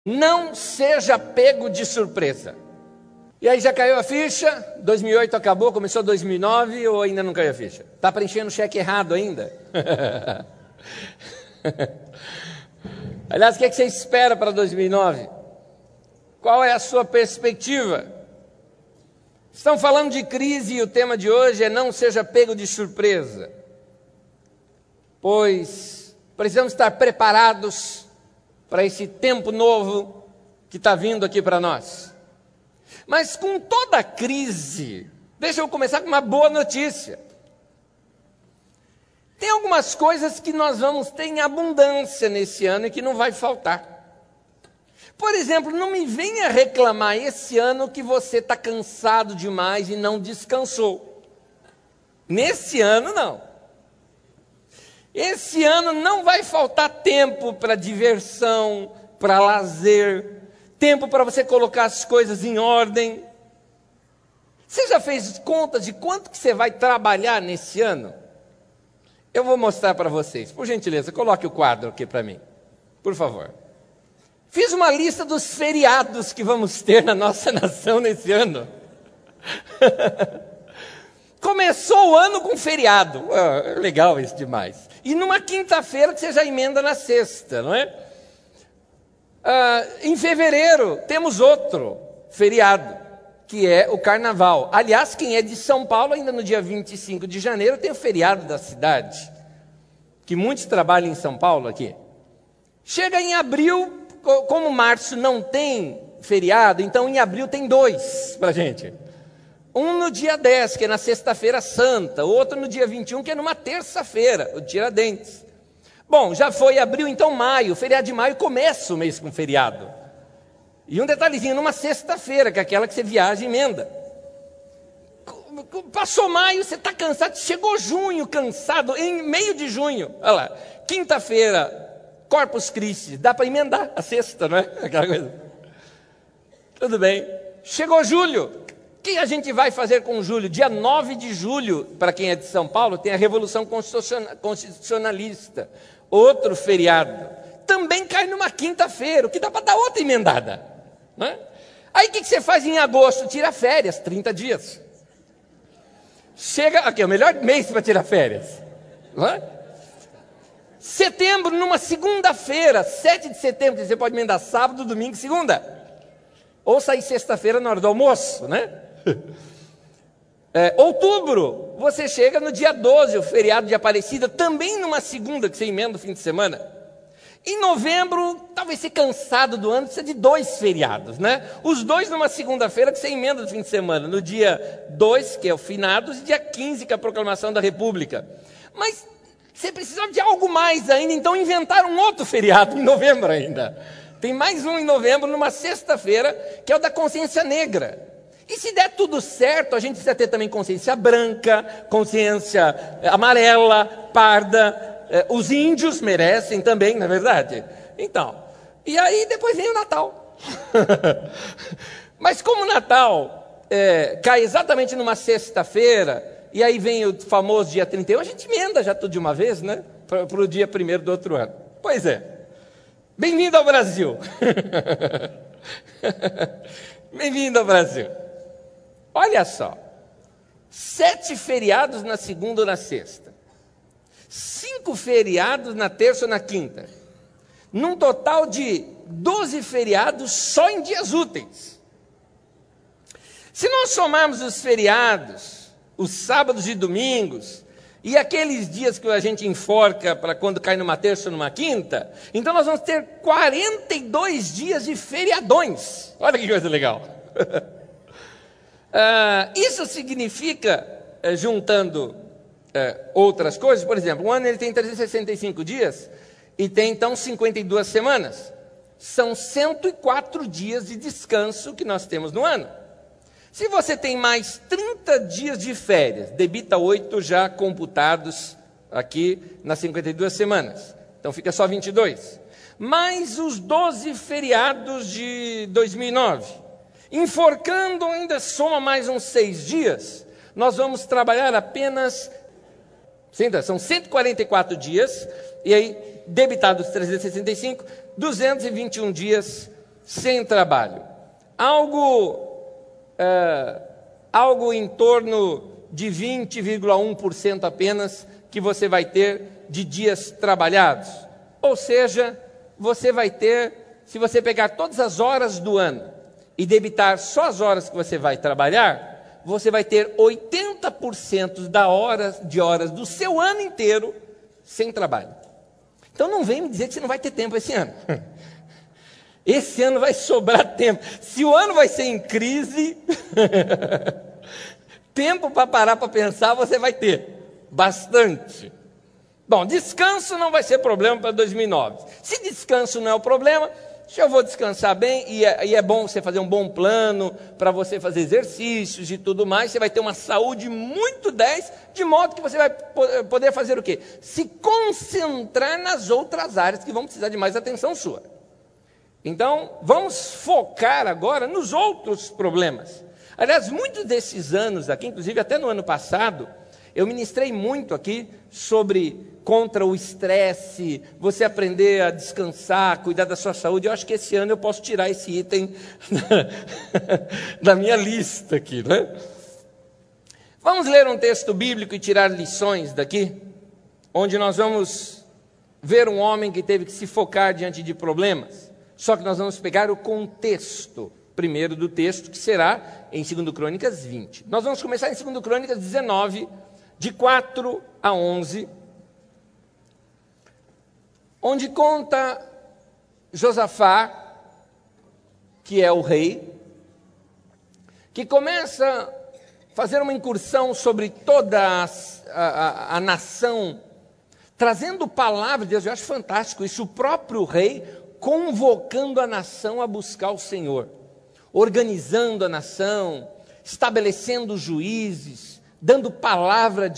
Não seja pego de surpresa. E aí, já caiu a ficha? 2008 acabou, começou 2009 ou ainda não caiu a ficha? Está preenchendo o cheque errado ainda? Aliás, o que você espera para 2009? Qual é a sua perspectiva? Estão falando de crise e o tema de hoje é não seja pego de surpresa. Pois precisamos estar preparados para esse tempo novo que está vindo aqui para nós. Mas com toda a crise, deixa eu começar com uma boa notícia. Tem algumas coisas que nós vamos ter em abundância nesse ano e que não vai faltar. Por exemplo, não me venha reclamar esse ano que você está cansado demais e não descansou. Nesse ano, não. Esse ano não vai faltar tempo para diversão, para lazer, tempo para você colocar as coisas em ordem. Você já fez conta de quanto que você vai trabalhar nesse ano? Eu vou mostrar para vocês. Por gentileza, coloque o quadro aqui para mim, por favor. Fiz uma lista dos feriados que vamos ter na nossa nação nesse ano. Começou o ano com feriado. Legal isso demais. E numa quinta-feira que você já emenda na sexta, não é? Em fevereiro temos outro feriado, que é o Carnaval. Aliás, quem é de São Paulo, ainda no dia 25 de janeiro, tem o feriado da cidade, que muitos trabalham em São Paulo aqui. Chega em abril, como março não tem feriado, então em abril tem dois para a gente. Um no dia 10, que é na sexta-feira santa, outro no dia 21, que é numa terça-feira, o Tiradentes. Bom, já foi abril, então maio, feriado de maio começa o mês com feriado. E um detalhezinho, numa sexta-feira, que é aquela que você viaja e emenda. Passou maio, você está cansado, chegou junho cansado, em meio de junho, olha lá, quinta-feira, Corpus Christi, dá para emendar a sexta, não é? Aquela coisa. Tudo bem. Chegou julho. O que a gente vai fazer com julho? Dia 9 de julho, para quem é de São Paulo, tem a Revolução Constitucionalista, outro feriado. Também cai numa quinta-feira, o que dá para dar outra emendada. Não é? Aí o que você faz em agosto? Tira férias, 30 dias. Chega, aqui é o melhor mês para tirar férias. Não é? Setembro, numa segunda-feira, 7 de setembro, que você pode emendar sábado, domingo e segunda. Ou sair sexta-feira na hora do almoço, né? Outubro, você chega no dia 12, o feriado de Aparecida, também numa segunda, que você emenda o fim de semana. Em novembro, talvez você cansado do ano, precisa de dois feriados, né? Os dois numa segunda-feira, que você emenda no fim de semana. No dia 2, que é o finados, e dia 15, que é a proclamação da República. Mas você precisava de algo mais ainda, então inventaram um outro feriado em novembro ainda. Tem mais um em novembro, numa sexta-feira, que é o da consciência negra. E se der tudo certo, a gente precisa ter também consciência branca, consciência amarela, parda. Os índios merecem também, não é verdade? Então, e aí depois vem o Natal. Mas como o Natal cai exatamente numa sexta-feira, e aí vem o famoso dia 31, a gente emenda já tudo de uma vez, né? Para o dia 1º do outro ano. Pois é. Bem-vindo ao Brasil. Bem-vindo ao Brasil. Olha só, 7 feriados na segunda ou na sexta, 5 feriados na terça ou na quinta, num total de 12 feriados só em dias úteis. Se nós somarmos os feriados, os sábados e domingos, e aqueles dias que a gente enforca para quando cai numa terça ou numa quinta, então nós vamos ter 42 dias de feriadões. Olha que coisa legal. Isso significa, juntando outras coisas, por exemplo, um ano ele tem 365 dias e tem então 52 semanas. São 104 dias de descanso que nós temos no ano. Se você tem mais 30 dias de férias, debita 8 já computados aqui nas 52 semanas. Então fica só 22. Mais os 12 feriados de 2009. Enforcando ainda soma mais uns 6 dias. Nós vamos trabalhar apenas... São 144 dias. E aí, debitados 365, 221 dias sem trabalho. Algo em torno de 20,1% apenas que você vai ter de dias trabalhados. Ou seja, você vai ter, se você pegar todas as horas do ano e debitar só as horas que você vai trabalhar, você vai ter 80% de horas do seu ano inteiro sem trabalho. Então não vem me dizer que você não vai ter tempo esse ano. Esse ano vai sobrar tempo. Se o ano vai ser em crise, tempo para parar para pensar você vai ter. Bastante. Bom, descanso não vai ser problema para 2009. Se descanso não é o problema, se eu vou descansar bem, e é bom você fazer um bom plano, para você fazer exercícios e tudo mais, você vai ter uma saúde muito 10, de modo que você vai poder fazer o quê? Se concentrar nas outras áreas que vão precisar de mais atenção sua. Então, vamos focar agora nos outros problemas. Aliás, muitos desses anos aqui, inclusive até no ano passado, eu ministrei muito aqui sobre contra o estresse, você aprender a descansar, cuidar da sua saúde. Eu acho que esse ano eu posso tirar esse item da minha lista aqui, né? Vamos ler um texto bíblico e tirar lições daqui, onde nós vamos ver um homem que teve que se focar diante de problemas. Só que nós vamos pegar o contexto primeiro do texto, que será em 2 Crônicas 20. Nós vamos começar em 2 Crônicas 19, de 4 a 11, onde conta Josafá, que é o rei, que começa a fazer uma incursão sobre toda a nação, trazendo palavras de Deus. Eu acho fantástico isso, o próprio rei convocando a nação a buscar o Senhor, organizando a nação, estabelecendo juízes, dando palavra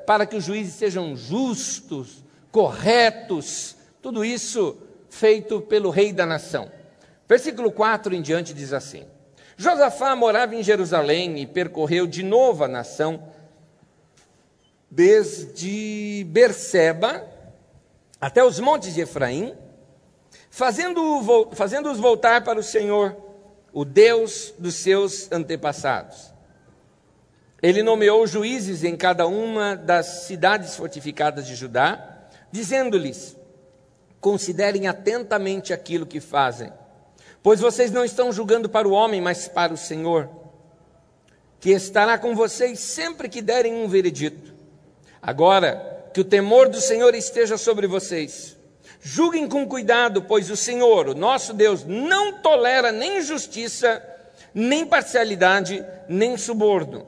para que os juízes sejam justos, corretos, tudo isso feito pelo rei da nação. Versículo 4 em diante diz assim: Josafá morava em Jerusalém e percorreu de novo a nação, desde Berseba até os montes de Efraim, fazendo-os voltar para o Senhor, o Deus dos seus antepassados. Ele nomeou juízes em cada uma das cidades fortificadas de Judá, dizendo-lhes: considerem atentamente aquilo que fazem, pois vocês não estão julgando para o homem, mas para o Senhor, que estará com vocês sempre que derem um veredito. Agora, que o temor do Senhor esteja sobre vocês. Julguem com cuidado, pois o Senhor, o nosso Deus, não tolera nem injustiça, nem parcialidade, nem suborno.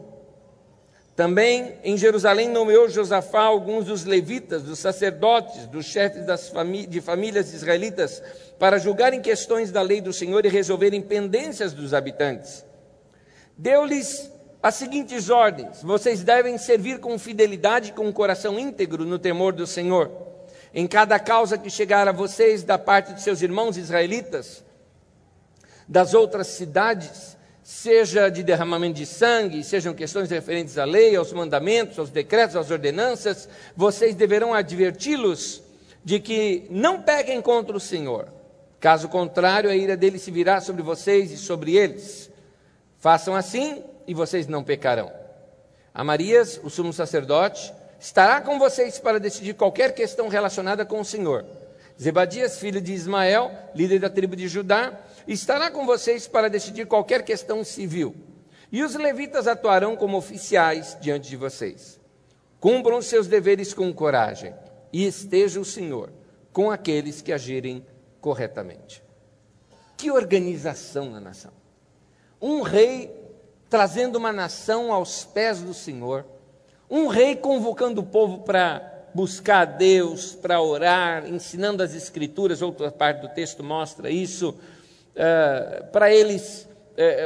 Também em Jerusalém nomeou Josafá alguns dos levitas, dos sacerdotes, dos chefes de famílias israelitas, para julgarem questões da lei do Senhor e resolverem pendências dos habitantes. Deu-lhes as seguintes ordens: vocês devem servir com fidelidade e com um coração íntegro no temor do Senhor. Em cada causa que chegar a vocês da parte de seus irmãos israelitas, das outras cidades, seja de derramamento de sangue, sejam questões referentes à lei, aos mandamentos, aos decretos, às ordenanças, vocês deverão adverti-los de que não pequem contra o Senhor. Caso contrário, a ira dele se virá sobre vocês e sobre eles. Façam assim e vocês não pecarão. Amarias, o sumo sacerdote, estará com vocês para decidir qualquer questão relacionada com o Senhor. Zebadias, filho de Ismael, líder da tribo de Judá, estará com vocês para decidir qualquer questão civil. E os levitas atuarão como oficiais diante de vocês. Cumpram os seus deveres com coragem, e esteja o Senhor com aqueles que agirem corretamente. Que organização na nação! Um rei trazendo uma nação aos pés do Senhor, um rei convocando o povo para buscar a Deus, para orar, ensinando as Escrituras. Outra parte do texto mostra isso, para eles,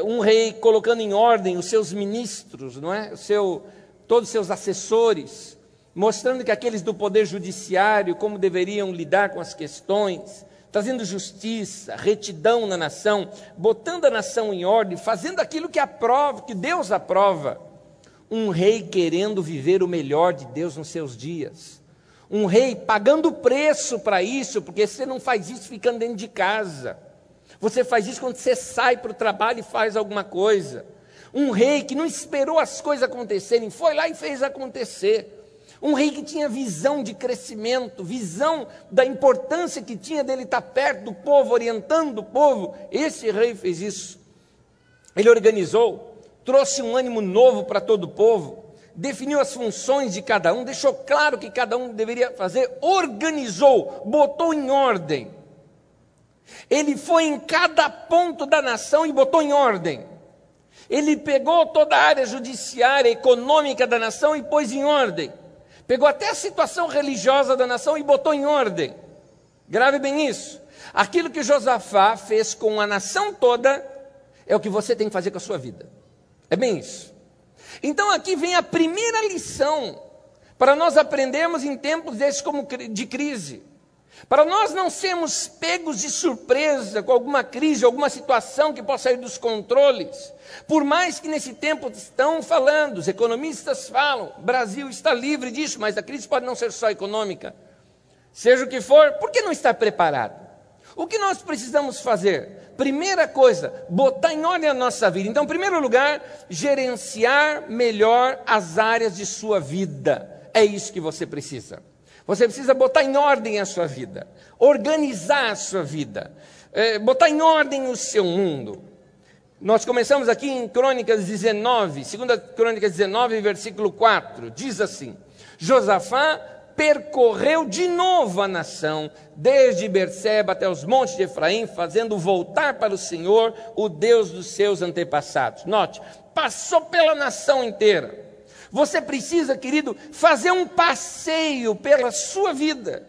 um rei colocando em ordem os seus ministros, não é? Todos os seus assessores, mostrando que aqueles do poder judiciário, como deveriam lidar com as questões, trazendo justiça, retidão na nação, botando a nação em ordem, fazendo aquilo que Deus aprova. Um rei querendo viver o melhor de Deus nos seus dias. Um rei pagando preço para isso, porque você não faz isso ficando dentro de casa. Você faz isso quando você sai para o trabalho e faz alguma coisa. Um rei que não esperou as coisas acontecerem, foi lá e fez acontecer. Um rei que tinha visão de crescimento, visão da importância que tinha dele estar perto do povo, orientando o povo. Esse rei fez isso. Ele organizou, trouxe um ânimo novo para todo o povo, definiu as funções de cada um, deixou claro o que cada um deveria fazer, organizou, botou em ordem. Ele foi em cada ponto da nação e botou em ordem. Ele pegou toda a área judiciária, econômica da nação e pôs em ordem. Pegou até a situação religiosa da nação e botou em ordem. Grave bem isso. Aquilo que Josafá fez com a nação toda é o que você tem que fazer com a sua vida. É bem isso. Então aqui vem a primeira lição para nós aprendermos em tempos desses como de crise. Para nós não sermos pegos de surpresa com alguma crise, alguma situação que possa sair dos controles. Por mais que nesse tempo estão falando, os economistas falam, o Brasil está livre disso, mas a crise pode não ser só econômica. Seja o que for, por que não está preparado? O que nós precisamos fazer? Primeira coisa, botar em ordem a nossa vida. Então, em primeiro lugar, gerenciar melhor as áreas de sua vida. É isso que você precisa. Você precisa botar em ordem a sua vida, organizar a sua vida, botar em ordem o seu mundo. Nós começamos aqui em Crônicas 19, 2 Crônicas 19, versículo 4, diz assim: Josafá percorreu de novo a nação, desde Berseba até os montes de Efraim, fazendo voltar para o Senhor, o Deus dos seus antepassados. Note, passou pela nação inteira. Você precisa, querido, fazer um passeio pela sua vida,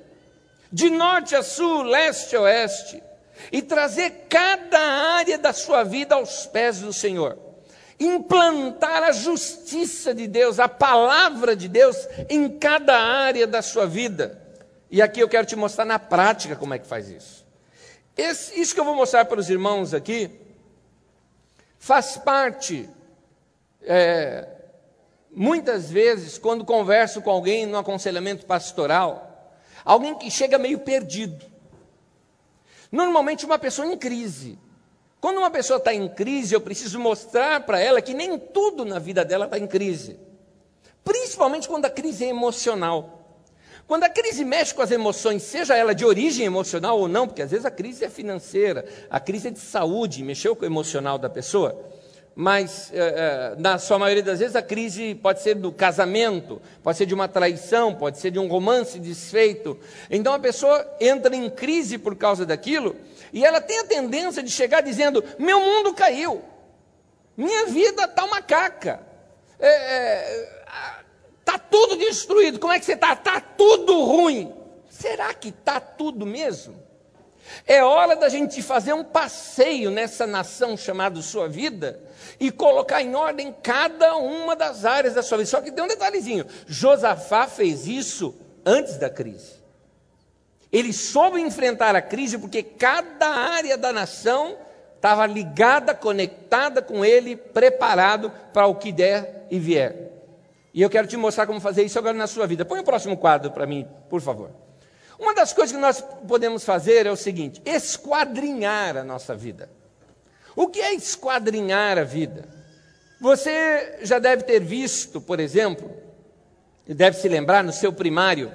de norte a sul, leste a oeste, e trazer cada área da sua vida aos pés do Senhor. Implantar a justiça de Deus, a palavra de Deus em cada área da sua vida. E aqui eu quero te mostrar na prática como é que faz isso. Isso que eu vou mostrar para os irmãos aqui, faz parte... muitas vezes, quando converso com alguém no aconselhamento pastoral, alguém que chega meio perdido. Normalmente uma pessoa em crise. Quando uma pessoa está em crise, eu preciso mostrar para ela que nem tudo na vida dela está em crise. Principalmente quando a crise é emocional. Quando a crise mexe com as emoções, seja ela de origem emocional ou não, porque às vezes a crise é financeira, a crise é de saúde, mexeu com o emocional da pessoa. Mas, na sua maioria das vezes, a crise pode ser do casamento, pode ser de uma traição, pode ser de um romance desfeito. Então, a pessoa entra em crise por causa daquilo, e ela tem a tendência de chegar dizendo, meu mundo caiu, minha vida está uma caca, está tudo destruído, como é que você está? Está tudo ruim. Será que está tudo mesmo? É hora da gente fazer um passeio nessa nação chamada sua vida e colocar em ordem cada uma das áreas da sua vida. Só que tem um detalhezinho, Josafá fez isso antes da crise. Ele soube enfrentar a crise porque cada área da nação estava ligada, conectada com ele, preparado para o que der e vier. E eu quero te mostrar como fazer isso agora na sua vida. Põe o próximo quadro para mim, por favor. Uma das coisas que nós podemos fazer é o seguinte, esquadrinhar a nossa vida. O que é esquadrinhar a vida? Você já deve ter visto, por exemplo, e deve se lembrar no seu primário,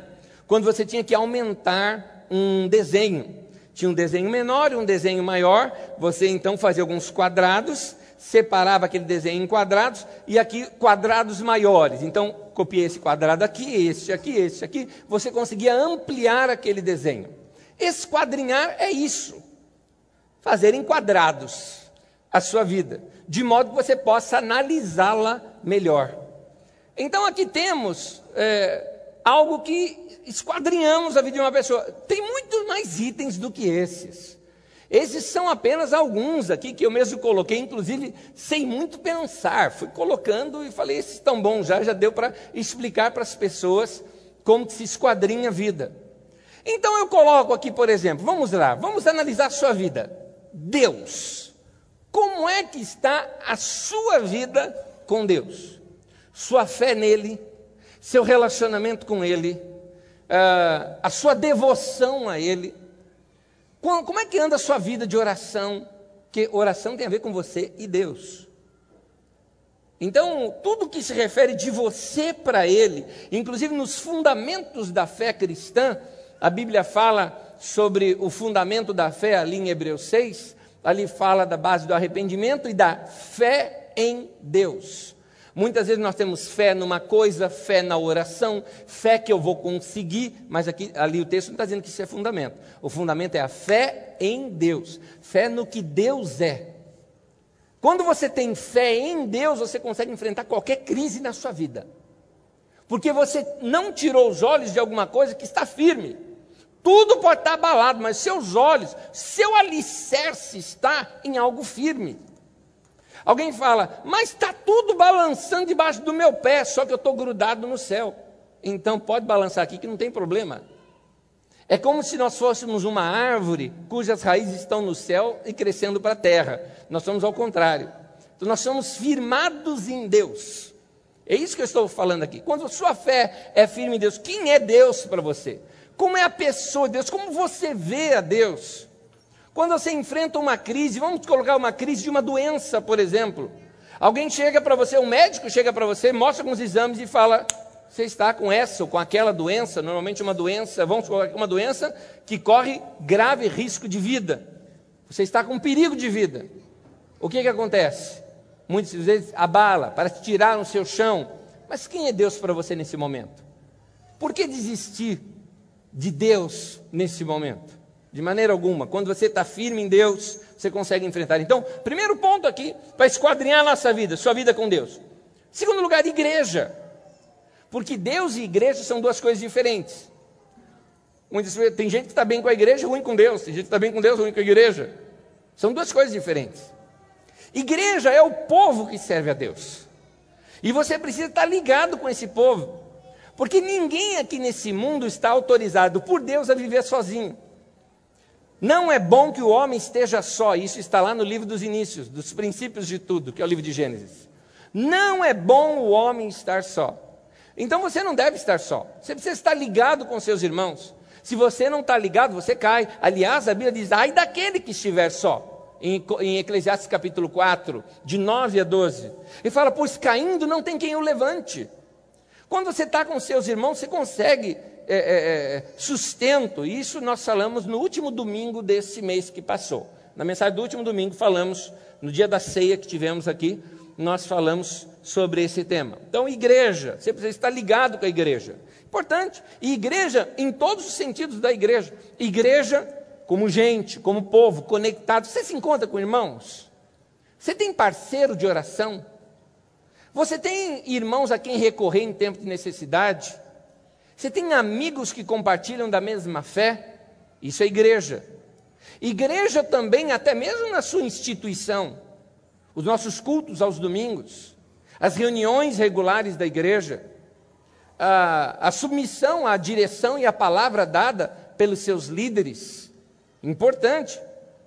quando você tinha que aumentar um desenho. Tinha um desenho menor e um desenho maior, você então fazia alguns quadrados, separava aquele desenho em quadrados, e aqui quadrados maiores. Então, copiei esse quadrado aqui, este aqui, você conseguia ampliar aquele desenho. Esquadrinhar é isso, fazer em quadrados a sua vida, de modo que você possa analisá-la melhor. Então, aqui temos algo que esquadrinhamos a vida de uma pessoa. Tem muito mais itens do que esses. Esses são apenas alguns aqui que eu mesmo coloquei, inclusive sem muito pensar. Fui colocando e falei, esses estão bons, já deu para explicar para as pessoas como que se esquadrinha a vida. Então eu coloco aqui, por exemplo, vamos lá, vamos analisar a sua vida. Deus. Como é que está a sua vida com Deus? Sua fé nele, seu relacionamento com ele, a sua devoção a ele. Como é que anda a sua vida de oração? Porque oração tem a ver com você e Deus. Então, tudo que se refere de você para Ele, inclusive nos fundamentos da fé cristã, a Bíblia fala sobre o fundamento da fé ali em Hebreus 6, ali fala da base do arrependimento e da fé em Deus. Muitas vezes nós temos fé numa coisa, fé na oração, fé que eu vou conseguir, mas ali o texto não está dizendo que isso é fundamento. O fundamento é a fé em Deus, fé no que Deus é. Quando você tem fé em Deus, você consegue enfrentar qualquer crise na sua vida. Porque você não tirou os olhos de alguma coisa que está firme. Tudo pode estar abalado, mas seus olhos, seu alicerce está em algo firme. Alguém fala, mas está tudo balançando debaixo do meu pé, só que eu estou grudado no céu. Então pode balançar aqui que não tem problema. É como se nós fôssemos uma árvore cujas raízes estão no céu e crescendo para a terra. Nós somos ao contrário. Então nós somos firmados em Deus. É isso que eu estou falando aqui. Quando a sua fé é firme em Deus, quem é Deus para você? Como é a pessoa de Deus? Como você vê a Deus? Quando você enfrenta uma crise, vamos colocar uma crise de uma doença, por exemplo. Alguém chega para você, um médico chega para você, mostra alguns exames e fala, você está com essa ou com aquela doença, normalmente uma doença, vamos colocar uma doença que corre grave risco de vida. Você está com perigo de vida. O que acontece? Muitas vezes abala, parece tirar no seu chão. Mas quem é Deus para você nesse momento? Por que desistir de Deus nesse momento? De maneira alguma. Quando você está firme em Deus, você consegue enfrentar. Então, primeiro ponto aqui, para esquadrinhar a nossa vida, sua vida com Deus. Segundo lugar, igreja. Porque Deus e igreja são duas coisas diferentes. Tem gente que está bem com a igreja e ruim com Deus. Tem gente que está bem com Deus e ruim com a igreja. São duas coisas diferentes. Igreja é o povo que serve a Deus. E você precisa estar ligado com esse povo. Porque ninguém aqui nesse mundo está autorizado por Deus a viver sozinho. Não é bom que o homem esteja só. Isso está lá no livro dos inícios, dos princípios de tudo, que é o livro de Gênesis. Não é bom o homem estar só. Então você não deve estar só. Você precisa estar ligado com seus irmãos. Se você não está ligado, você cai. Aliás, a Bíblia diz, ai daquele que estiver só. Em Eclesiastes capítulo 4, de 9 a 12. Ele fala, pois caindo não tem quem o levante. Quando você está com seus irmãos, você consegue sustento. Isso nós falamos no último domingo desse mês que passou. Na mensagem do último domingo falamos, no dia da ceia que tivemos aqui, nós falamos sobre esse tema. Então, igreja, você precisa estar ligado com a igreja. Importante. E igreja em todos os sentidos da igreja. Igreja como gente, como povo, conectado. Você se encontra com irmãos? Você tem parceiro de oração? Você tem irmãos a quem recorrer em tempo de necessidade? Você tem amigos que compartilham da mesma fé? Isso é igreja. Igreja também, até mesmo na sua instituição. Os nossos cultos aos domingos, as reuniões regulares da igreja, a submissão à direção e à palavra dada pelos seus líderes. Importante.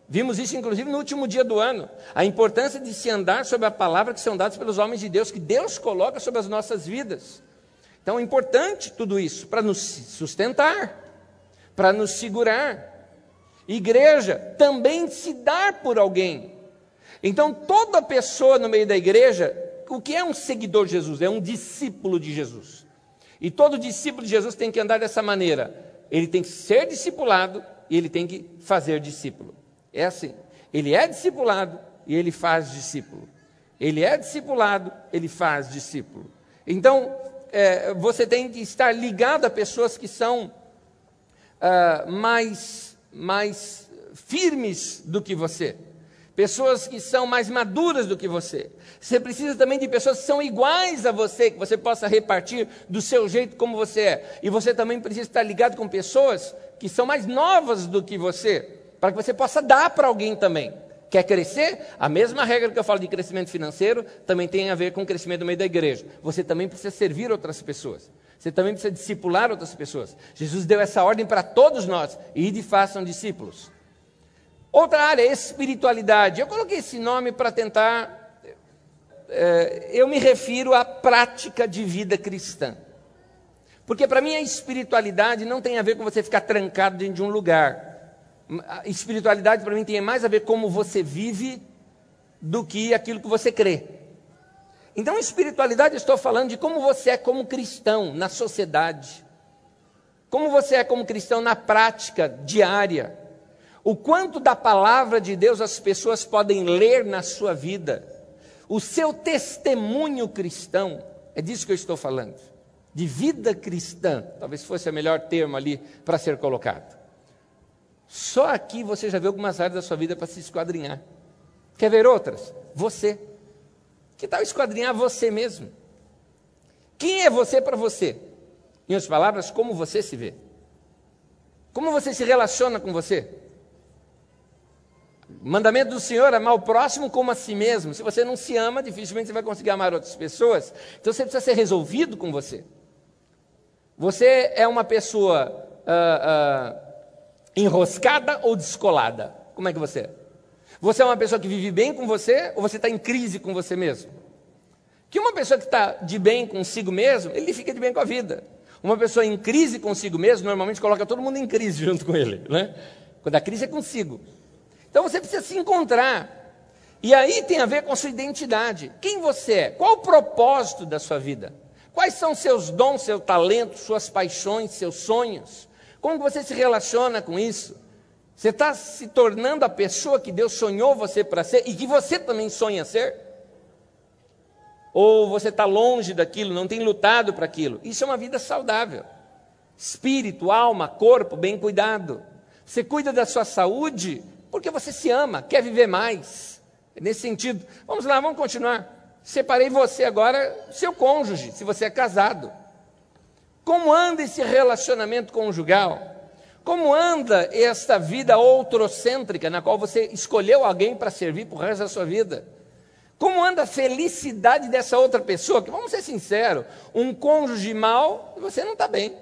Vimos isso, inclusive, no último dia do ano. A importância de se andar sobre a palavra que são dadas pelos homens de Deus, que Deus coloca sobre as nossas vidas. Então é importante tudo isso, para nos sustentar, para nos segurar. Igreja também se dar por alguém. Então toda pessoa no meio da igreja, o que é um seguidor de Jesus? É um discípulo de Jesus. E todo discípulo de Jesus tem que andar dessa maneira. Ele tem que ser discipulado e ele tem que fazer discípulo. É assim, ele é discipulado e ele faz discípulo. Ele é discipulado, ele faz discípulo. Então, você tem que estar ligado a pessoas que são mais firmes do que você. Pessoas que são mais maduras do que você. Você precisa também de pessoas que são iguais a você, que você possa repartir do seu jeito como você é. E você também precisa estar ligado com pessoas que são mais novas do que você, para que você possa dar para alguém também. Quer crescer? A mesma regra que eu falo de crescimento financeiro também tem a ver com o crescimento no meio da igreja. Você também precisa servir outras pessoas. Você também precisa discipular outras pessoas. Jesus deu essa ordem para todos nós. Ide e façam discípulos. Outra área, espiritualidade. Eu coloquei esse nome para tentar... eu me refiro à prática de vida cristã. Porque para mim a espiritualidade não tem a ver com você ficar trancado dentro de um lugar. A espiritualidade para mim tem mais a ver com como você vive do que aquilo que você crê. Então, espiritualidade, eu estou falando de como você é como cristão na sociedade, como você é como cristão na prática diária, o quanto da palavra de Deus as pessoas podem ler na sua vida, o seu testemunho cristão, é disso que eu estou falando, de vida cristã, talvez fosse o melhor termo ali para ser colocado. Só aqui você já vê algumas áreas da sua vida para se esquadrinhar. Quer ver outras? Você. Que tal esquadrinhar você mesmo? Quem é você para você? Em outras palavras, como você se vê? Como você se relaciona com você? O mandamento do Senhor é amar o próximo como a si mesmo. Se você não se ama, dificilmente você vai conseguir amar outras pessoas. Então você precisa ser resolvido com você. Você é uma pessoa enroscada ou descolada? Como é que você é? Você é uma pessoa que vive bem com você ou você está em crise com você mesmo? Que uma pessoa que está de bem consigo mesmo, ele fica de bem com a vida. Uma pessoa em crise consigo mesmo, normalmente coloca todo mundo em crise junto com ele, né? Quando a crise é consigo. Então você precisa se encontrar. E aí tem a ver com a sua identidade. Quem você é? Qual o propósito da sua vida? Quais são seus dons, seu talento, suas paixões, seus sonhos? Como você se relaciona com isso? Você está se tornando a pessoa que Deus sonhou você para ser e que você também sonha ser? Ou você está longe daquilo, não tem lutado para aquilo? Isso é uma vida saudável. Espírito, alma, corpo, bem cuidado. Você cuida da sua saúde porque você se ama, quer viver mais. É nesse sentido. Vamos lá, vamos continuar. Separei você agora, seu cônjuge, se você é casado. Como anda esse relacionamento conjugal? Como anda esta vida outrocêntrica, na qual você escolheu alguém para servir para o resto da sua vida? Como anda a felicidade dessa outra pessoa? Que, vamos ser sinceros, um cônjuge mau, você não está bem.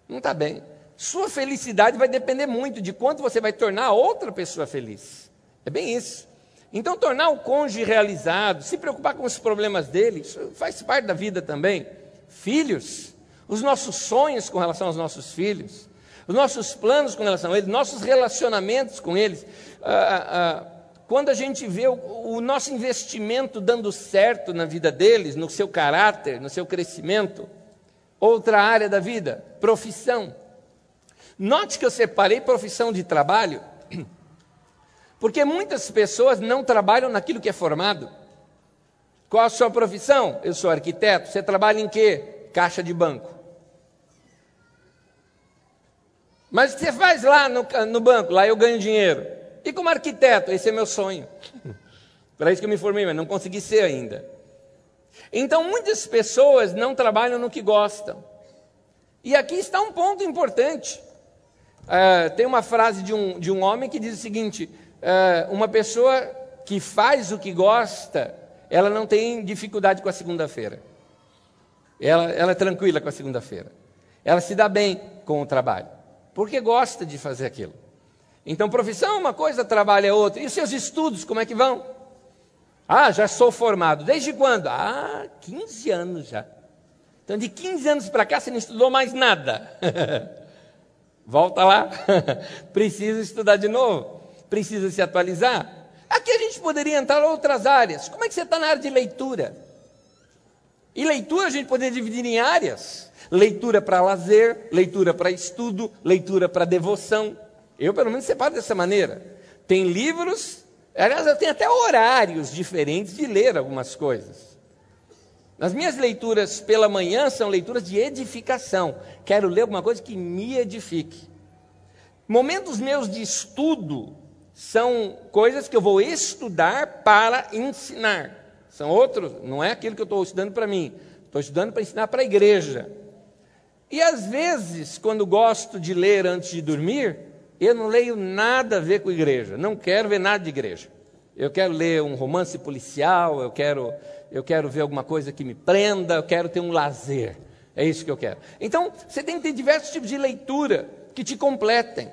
Não está bem. Sua felicidade vai depender muito de quanto você vai tornar a outra pessoa feliz. É bem isso. Então, tornar o cônjuge realizado, se preocupar com os problemas dele, isso faz parte da vida também. Filhos, os nossos sonhos com relação aos nossos filhos, os nossos planos com relação a eles, nossos relacionamentos com eles. Quando a gente vê o nosso investimento dando certo na vida deles, no seu caráter, no seu crescimento. Outra área da vida, profissão. Note que eu separei profissão de trabalho, porque muitas pessoas não trabalham naquilo que é formado. Qual a sua profissão? Eu sou arquiteto. Você trabalha em quê? Caixa de banco. Mas o que você faz lá no banco? Lá eu ganho dinheiro. E como arquiteto? Esse é meu sonho. Para isso que eu me formei, mas não consegui ser ainda. Então, muitas pessoas não trabalham no que gostam. E aqui está um ponto importante. Tem uma frase de um homem que diz o seguinte, uma pessoa que faz o que gosta, ela não tem dificuldade com a segunda-feira. Ela é tranquila com a segunda-feira. Ela se dá bem com o trabalho, porque gosta de fazer aquilo. Então, profissão é uma coisa, trabalho é outra. E os seus estudos, como é que vão? Já sou formado. Desde quando? 15 anos já. Então, de 15 anos para cá, você não estudou mais nada. Volta lá. Precisa estudar de novo. Precisa se atualizar. Aqui a gente poderia entrar em outras áreas. Como é que você está na área de leitura? E leitura a gente poderia dividir em áreas. Leitura para lazer, leitura para estudo, leitura para devoção. Eu, pelo menos, separo dessa maneira. Tem livros, aliás, eu tenho até horários diferentes de ler algumas coisas. As minhas leituras pela manhã são leituras de edificação. Quero ler alguma coisa que me edifique. Momentos meus de estudo são coisas que eu vou estudar para ensinar. São outros, não é aquilo que eu estou estudando para mim. Estou estudando para ensinar para a igreja. E às vezes, quando gosto de ler antes de dormir, eu não leio nada a ver com igreja. Não quero ver nada de igreja. Eu quero ler um romance policial, eu quero ver alguma coisa que me prenda, eu quero ter um lazer. É isso que eu quero. Então, você tem que ter diversos tipos de leitura que te completem.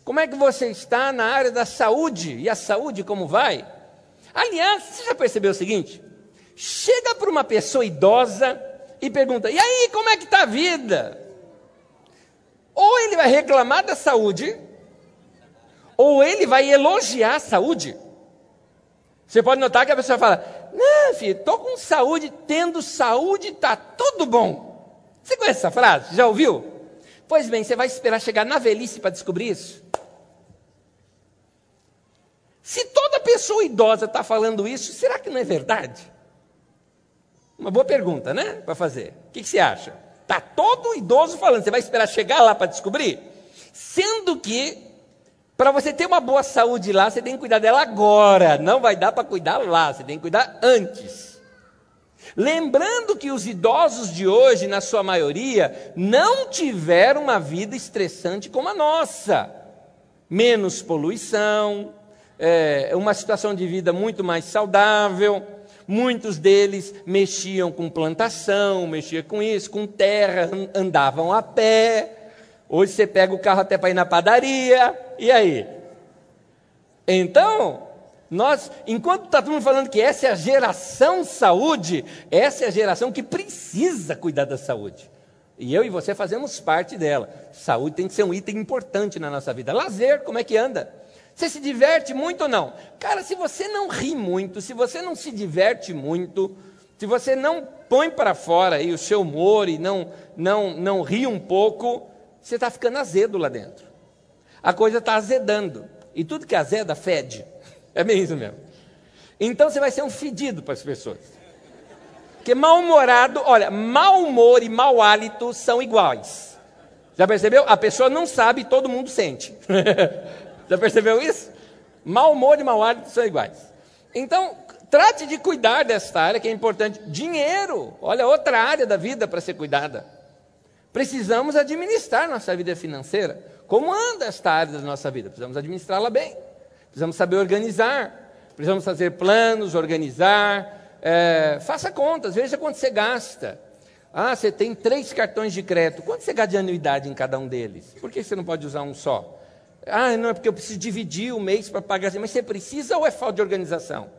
Como é que você está na área da saúde? E a saúde como vai? Aliás, você já percebeu o seguinte? Chega para uma pessoa idosa e pergunta, e aí, como é que está a vida? Ou ele vai reclamar da saúde, ou ele vai elogiar a saúde. Você pode notar que a pessoa fala: não, filho, estou com saúde, tendo saúde, está tudo bom. Você conhece essa frase? Já ouviu? Pois bem, você vai esperar chegar na velhice para descobrir isso? Se toda pessoa idosa está falando isso, será que não é verdade? Uma boa pergunta, né? Para fazer. O que você acha? Está todo idoso falando, você vai esperar chegar lá para descobrir? Sendo que, para você ter uma boa saúde lá, você tem que cuidar dela agora. Não vai dar para cuidar lá, você tem que cuidar antes. Lembrando que os idosos de hoje, na sua maioria, não tiveram uma vida estressante como a nossa. Menos poluição, uma situação de vida muito mais saudável. Muitos deles mexiam com plantação, mexiam com isso, com terra, andavam a pé. Hoje você pega o carro até para ir na padaria, e aí? Então, enquanto está todo mundo falando que essa é a geração saúde, essa é a geração que precisa cuidar da saúde. E eu e você fazemos parte dela. Saúde tem que ser um item importante na nossa vida. Lazer, como é que anda? Você se diverte muito ou não? Cara, se você não ri muito, se você não se diverte muito, se você não põe para fora aí o seu humor e não ri um pouco, você está ficando azedo lá dentro. A coisa está azedando. E tudo que azeda, fede. É bem isso mesmo. Então você vai ser um fedido para as pessoas. Porque mal-humorado, olha, mau humor e mau hálito são iguais. Já percebeu? A pessoa não sabe, todo mundo sente. Já percebeu isso? Mau humor e mau hálito são iguais. Então, trate de cuidar desta área que é importante. Dinheiro, olha, outra área da vida para ser cuidada. Precisamos administrar nossa vida financeira. Como anda esta área da nossa vida? Precisamos administrá-la bem. Precisamos saber organizar. Precisamos fazer planos, organizar. Faça contas, veja quanto você gasta. Você tem 3 cartões de crédito. Quanto você gasta de anuidade em cada um deles? Por que você não pode usar um só? Não, é porque eu preciso dividir o mês para pagar. Mas você precisa ou é falta de organização?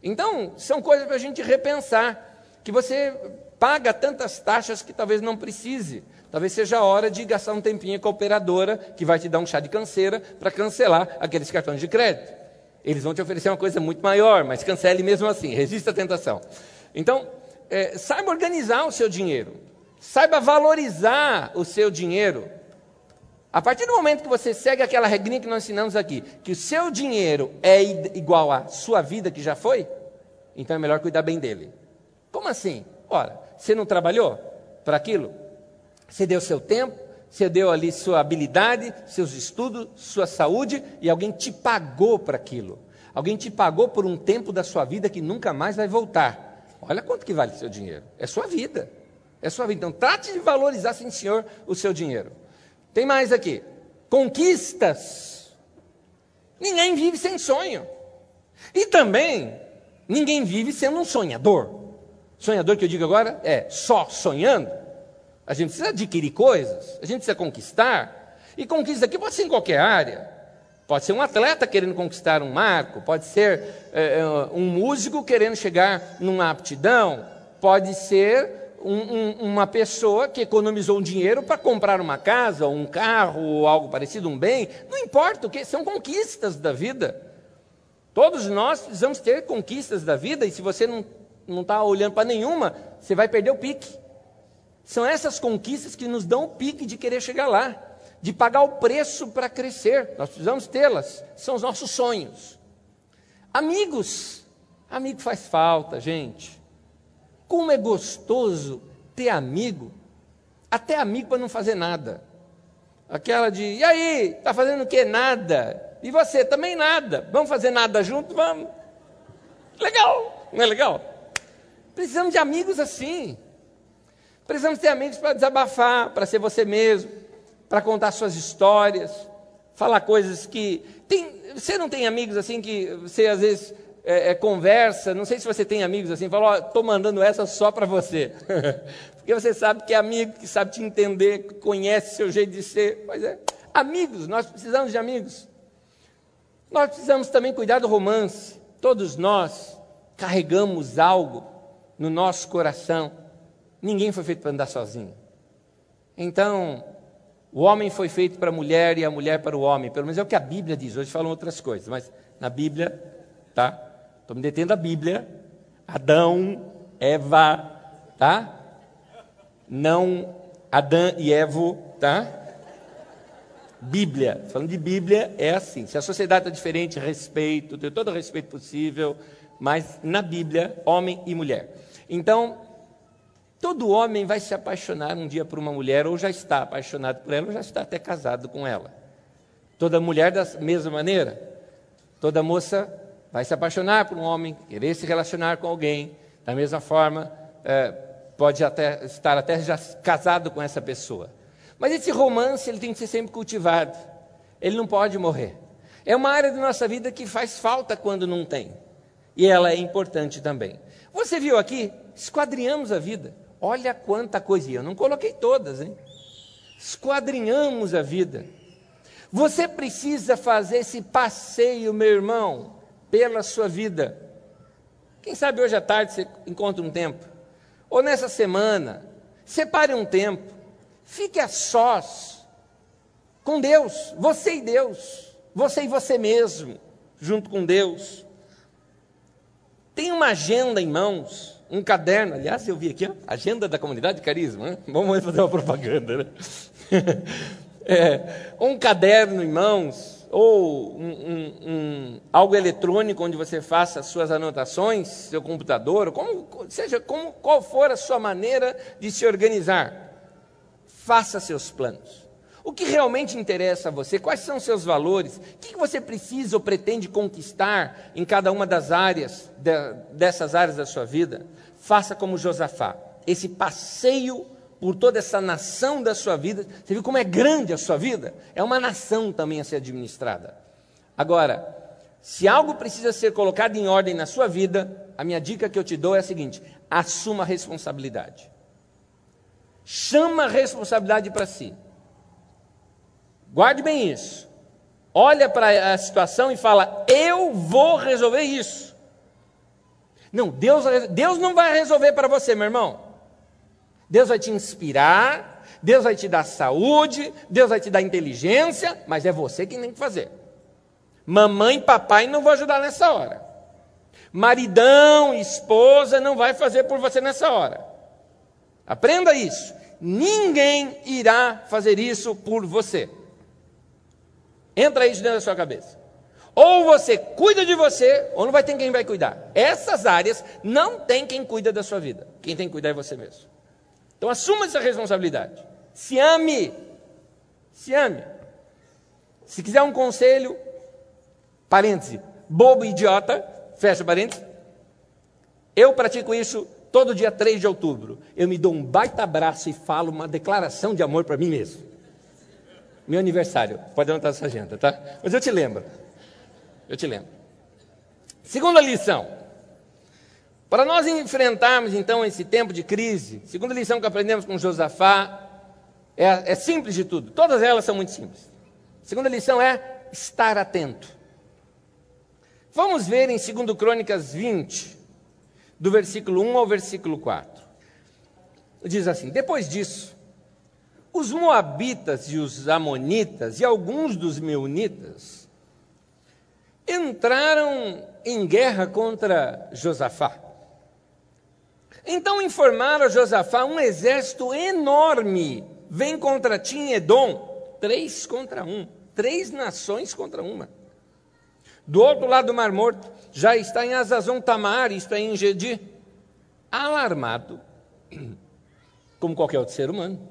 Então, são coisas para a gente repensar. Que você paga tantas taxas que talvez não precise. Talvez seja a hora de gastar um tempinho com a operadora, que vai te dar um chá de canseira, para cancelar aqueles cartões de crédito. Eles vão te oferecer uma coisa muito maior, mas cancele mesmo assim, resista à tentação. Então, saiba organizar o seu dinheiro. Saiba valorizar o seu dinheiro. A partir do momento que você segue aquela regrinha que nós ensinamos aqui, que o seu dinheiro é igual à sua vida que já foi, então é melhor cuidar bem dele. Como assim? Ora, você não trabalhou para aquilo? Você deu seu tempo, você deu ali sua habilidade, seus estudos, sua saúde, e alguém te pagou para aquilo. Alguém te pagou por um tempo da sua vida que nunca mais vai voltar. Olha quanto que vale o seu dinheiro. É sua vida. É sua vida. Então, trate de valorizar, sim, senhor, o seu dinheiro. Tem mais aqui. Conquistas. Ninguém vive sem sonho. E também, ninguém vive sendo um sonhador. Sonhador que eu digo agora é só sonhando. A gente precisa adquirir coisas, a gente precisa conquistar. E conquista aqui pode ser em qualquer área. Pode ser um atleta querendo conquistar um marco, pode ser um músico querendo chegar numa aptidão, pode ser uma pessoa que economizou um dinheiro para comprar uma casa, ou um carro, ou algo parecido, um bem. Não importa o que, são conquistas da vida. Todos nós precisamos ter conquistas da vida, e se você não está olhando para nenhuma, você vai perder o pique. São essas conquistas que nos dão o pique de querer chegar lá, de pagar o preço para crescer. Nós precisamos tê-las, são os nossos sonhos. Amigos, amigo faz falta, gente. Como é gostoso ter amigo, até amigo para não fazer nada. Aquela de, e aí, está fazendo o quê? Nada. E você, também nada. Vamos fazer nada junto? Vamos. Legal, não é legal? Precisamos de amigos assim. Precisamos ter amigos para desabafar, para ser você mesmo, para contar suas histórias, falar coisas que... Você não tem amigos assim que você às vezes conversa, não sei se você tem amigos assim, fala, estou mandando essa só para você. Porque você sabe que é amigo, que sabe te entender, que conhece seu jeito de ser. Pois é, amigos, nós precisamos de amigos. Nós precisamos também cuidar do romance. Todos nós carregamos algo no nosso coração. Ninguém foi feito para andar sozinho. Então, O homem foi feito para a mulher e a mulher para o homem. Pelo menos é o que a Bíblia diz. Hoje falam outras coisas, mas na Bíblia, tá? Estou me detendo a Bíblia. Adão, Eva, tá? Não Adão e Evo, tá? Bíblia. Falando de Bíblia, é assim. Se a sociedade está diferente, respeito, tenho todo o respeito possível, mas na Bíblia, homem e mulher. Então, todo homem vai se apaixonar um dia por uma mulher, ou já está apaixonado por ela, ou já está até casado com ela. Toda mulher da mesma maneira. Toda moça vai se apaixonar por um homem, querer se relacionar com alguém. Da mesma forma, pode até estar até já casado com essa pessoa. Mas esse romance ele tem que ser sempre cultivado. Ele não pode morrer. É uma área da nossa vida que faz falta quando não tem. E ela é importante também. Você viu aqui? Esquadrinhamos a vida. Olha quanta coisa. E eu não coloquei todas, hein? Esquadrinhamos a vida. Você precisa fazer esse passeio, meu irmão, pela sua vida. Quem sabe hoje à tarde você encontra um tempo. Ou nessa semana, separe um tempo. Fique a sós com Deus. Você e Deus. Você e você mesmo, junto com Deus. Tem uma agenda em mãos. Um caderno, aliás, eu vi aqui, ó, agenda da comunidade de carisma, né? Vamos fazer uma propaganda, né? Um caderno em mãos, ou algo eletrônico onde você faça as suas anotações, seu computador, qual for a sua maneira de se organizar. Faça seus planos. O que realmente interessa a você? Quais são seus valores? O que você precisa ou pretende conquistar em cada uma das áreas, dessas áreas da sua vida? Faça como Josafá. Esse passeio por toda essa nação da sua vida. Você viu como é grande a sua vida? É uma nação também a ser administrada. Agora, se algo precisa ser colocado em ordem na sua vida, a minha dica que eu te dou é a seguinte: assuma a responsabilidade. Chama a responsabilidade para si. Guarde bem isso. Olha para a situação e fala: eu vou resolver isso. Não, Deus não vai resolver para você, meu irmão. Deus vai te inspirar, Deus vai te dar saúde, Deus vai te dar inteligência, mas é você quem tem que fazer. Mamãe e papai não vão ajudar nessa hora. Maridão, esposa não vai fazer por você nessa hora. Aprenda isso. Ninguém irá fazer isso por você. Entra isso dentro da sua cabeça. Ou você cuida de você, ou não vai ter quem vai cuidar. Essas áreas não tem quem cuida da sua vida. Quem tem que cuidar é você mesmo. Então assuma essa responsabilidade. Se ame. Se ame. Se quiser um conselho, parêntese, bobo e idiota, fecha parêntese. Eu pratico isso todo dia 3 de outubro. Eu me dou um baita abraço e falo uma declaração de amor para mim mesmo. Meu aniversário. Pode anotar essa agenda, tá? Mas eu te lembro. Eu te lembro. Segunda lição. Para nós enfrentarmos, então, esse tempo de crise, segunda lição que aprendemos com Josafá, é simples de tudo. Todas elas são muito simples. Segunda lição é estar atento. Vamos ver em 2 Crônicas 20, do versículo 1 ao versículo 4. Diz assim: depois disso, os moabitas e os amonitas e alguns dos meunitas entraram em guerra contra Josafá. Então informaram a Josafá: um exército enorme vem contra ti em Edom, 3 contra 1, 3 nações contra uma. Do outro lado do Mar Morto, já está em Azazon Tamar, isto é, em Gedi, alarmado, como qualquer outro ser humano.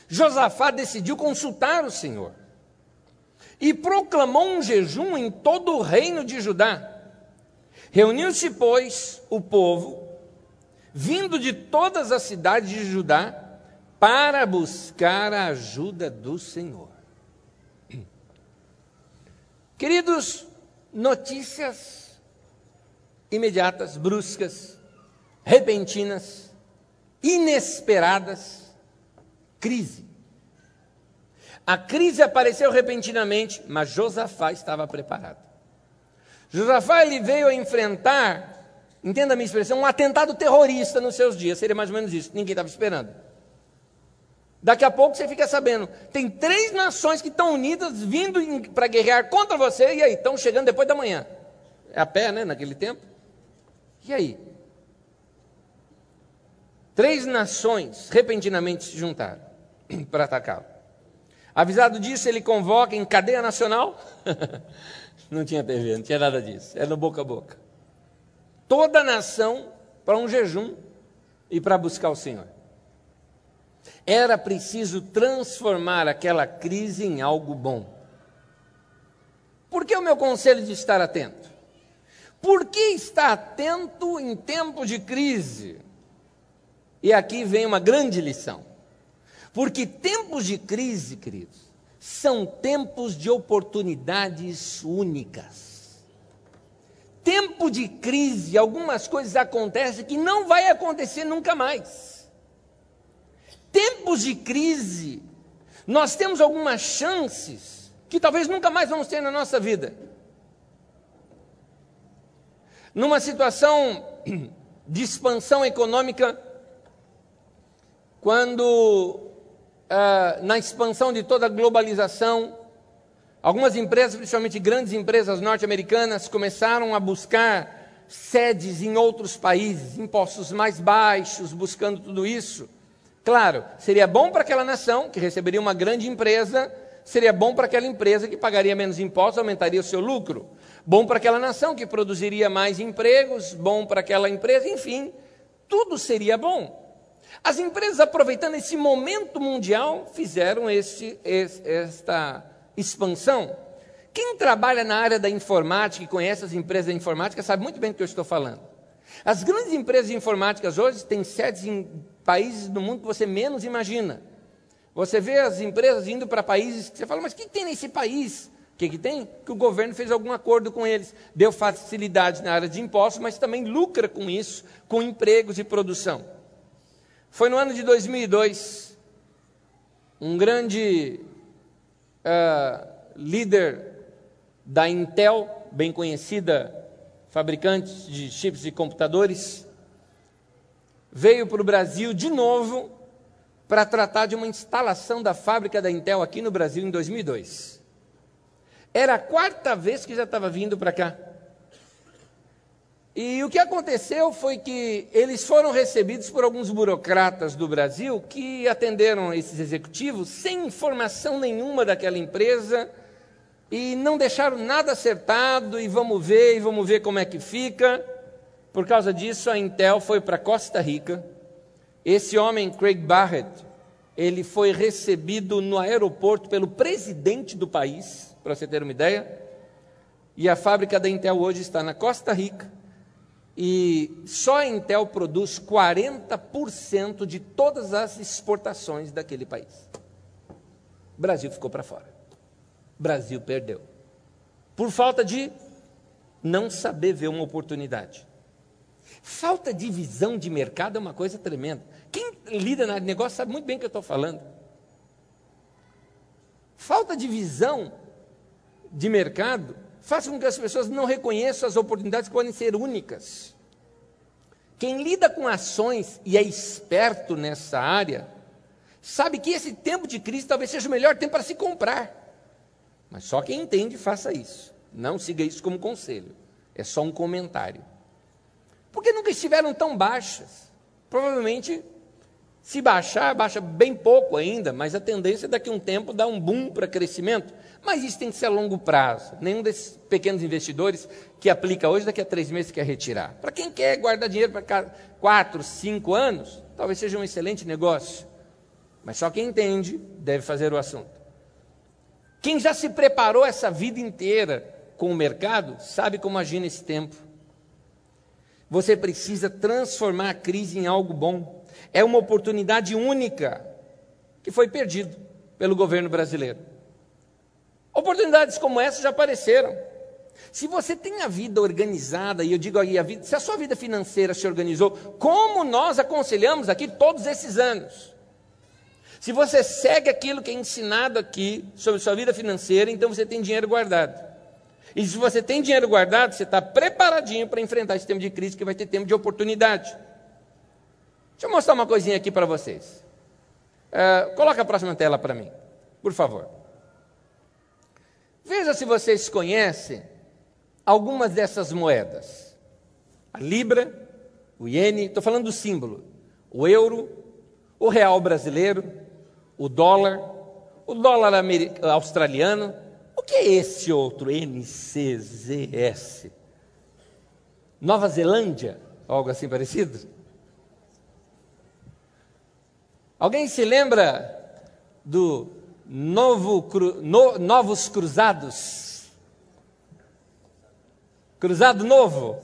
Josafá decidiu consultar o Senhor e proclamou um jejum em todo o reino de Judá. Reuniu-se, pois, o povo, vindo de todas as cidades de Judá, para buscar a ajuda do Senhor. Queridos, notícias imediatas, bruscas, repentinas, inesperadas, crise. A crise apareceu repentinamente, mas Josafá estava preparado. Josafá, ele veio a enfrentar, entenda a minha expressão, um atentado terrorista nos seus dias. Seria mais ou menos isso, ninguém estava esperando. Daqui a pouco você fica sabendo, tem 3 nações que estão unidas, vindo para guerrear contra você, e aí, estão chegando depois da manhã. É a pé, né, naquele tempo. E aí? 3 nações repentinamente se juntaram para atacá-lo. Avisado disso, ele convoca em cadeia nacional. Não tinha TV, não tinha nada disso, era no boca a boca. Toda a nação para um jejum e para buscar o Senhor. Era preciso transformar aquela crise em algo bom. Por que o meu conselho de estar atento? Por que estar atento em tempo de crise? E aqui vem uma grande lição. Porque tempos de crise, queridos, são tempos de oportunidades únicas. Tempo de crise, algumas coisas acontecem que não vai acontecer nunca mais. Tempos de crise, nós temos algumas chances que talvez nunca mais vamos ter na nossa vida. Numa situação de expansão econômica, quando na expansão de toda a globalização, algumas empresas, principalmente grandes empresas norte-americanas, começaram a buscar sedes em outros países, impostos mais baixos, buscando tudo isso. Claro, seria bom para aquela nação, que receberia uma grande empresa, seria bom para aquela empresa que pagaria menos impostos, aumentaria o seu lucro. Bom para aquela nação que produziria mais empregos, bom para aquela empresa, enfim, tudo seria bom. As empresas, aproveitando esse momento mundial, fizeram esta expansão. Quem trabalha na área da informática e conhece as empresas da informática sabe muito bem do que eu estou falando. As grandes empresas de informática hoje têm sedes em países do mundo que você menos imagina. Você vê as empresas indo para países que você fala, mas o que tem nesse país? O que tem? Que o governo fez algum acordo com eles, deu facilidade na área de impostos, mas também lucra com isso, com empregos e produção. Foi no ano de 2002, um grande líder da Intel, bem conhecida, fabricante de chips de computadores, veio para o Brasil de novo para tratar de uma instalação da fábrica da Intel aqui no Brasil em 2002. Era a 4ª vez que já estava vindo para cá. E o que aconteceu foi que eles foram recebidos por alguns burocratas do Brasil que atenderam esses executivos sem informação nenhuma daquela empresa e não deixaram nada acertado e vamos ver como é que fica. Por causa disso, a Intel foi para Costa Rica. Esse homem, Craig Barrett, ele foi recebido no aeroporto pelo presidente do país, para você ter uma ideia, e a fábrica da Intel hoje está na Costa Rica, e só a Intel produz 40% de todas as exportações daquele país. O Brasil ficou para fora. O Brasil perdeu. Por falta de não saber ver uma oportunidade. Falta de visão de mercado é uma coisa tremenda. Quem lida no negócio sabe muito bem o que eu estou falando. Falta de visão de mercado faz com que as pessoas não reconheçam as oportunidades que podem ser únicas. Quem lida com ações e é esperto nessa área, sabe que esse tempo de crise talvez seja o melhor tempo para se comprar. Mas só quem entende faça isso. Não siga isso como conselho. É só um comentário. Porque nunca estiveram tão baixas. Provavelmente, se baixar, baixa bem pouco ainda, mas a tendência é daqui a um tempo dar um boom para crescimento. Mas isso tem que ser a longo prazo. Nenhum desses pequenos investidores que aplica hoje, daqui a 3 meses quer retirar. Para quem quer guardar dinheiro para 4, 5 anos, talvez seja um excelente negócio. Mas só quem entende deve fazer o assunto. Quem já se preparou essa vida inteira com o mercado, sabe como agir nesse tempo. Você precisa transformar a crise em algo bom. É uma oportunidade única que foi perdida pelo governo brasileiro. Oportunidades como essa já apareceram. Se você tem a vida organizada, e eu digo aí, se a sua vida financeira se organizou, como nós aconselhamos aqui todos esses anos, se você segue aquilo que é ensinado aqui sobre sua vida financeira, então você tem dinheiro guardado. E se você tem dinheiro guardado, você está preparadinho para enfrentar esse tempo de crise, que vai ter tempo de oportunidade. Deixa eu mostrar uma coisinha aqui para vocês. Coloca a próxima tela para mim, por favor. Veja se vocês conhecem algumas dessas moedas. A libra, o iene, estou falando do símbolo. O euro, o real brasileiro, o dólar australiano. O que é esse outro, NCZS? Nova Zelândia? Algo assim parecido? Alguém se lembra do Novos Cruzados? Cruzado Novo?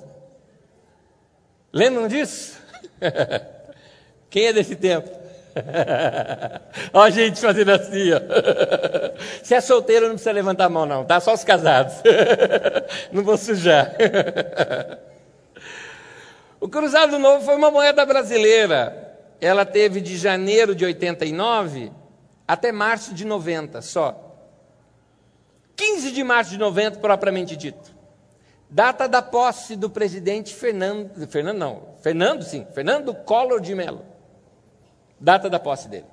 Lembram disso? Quem é desse tempo? Olha a gente fazendo assim, ó. Se é solteiro não precisa levantar a mão não, tá? Só os casados. Não vou sujar. O Cruzado Novo foi uma moeda brasileira. Ela teve de janeiro de 89 até março de 90 só. 15 de março de 90 propriamente dito. Data da posse do presidente Fernando Collor de Mello. Data da posse dele.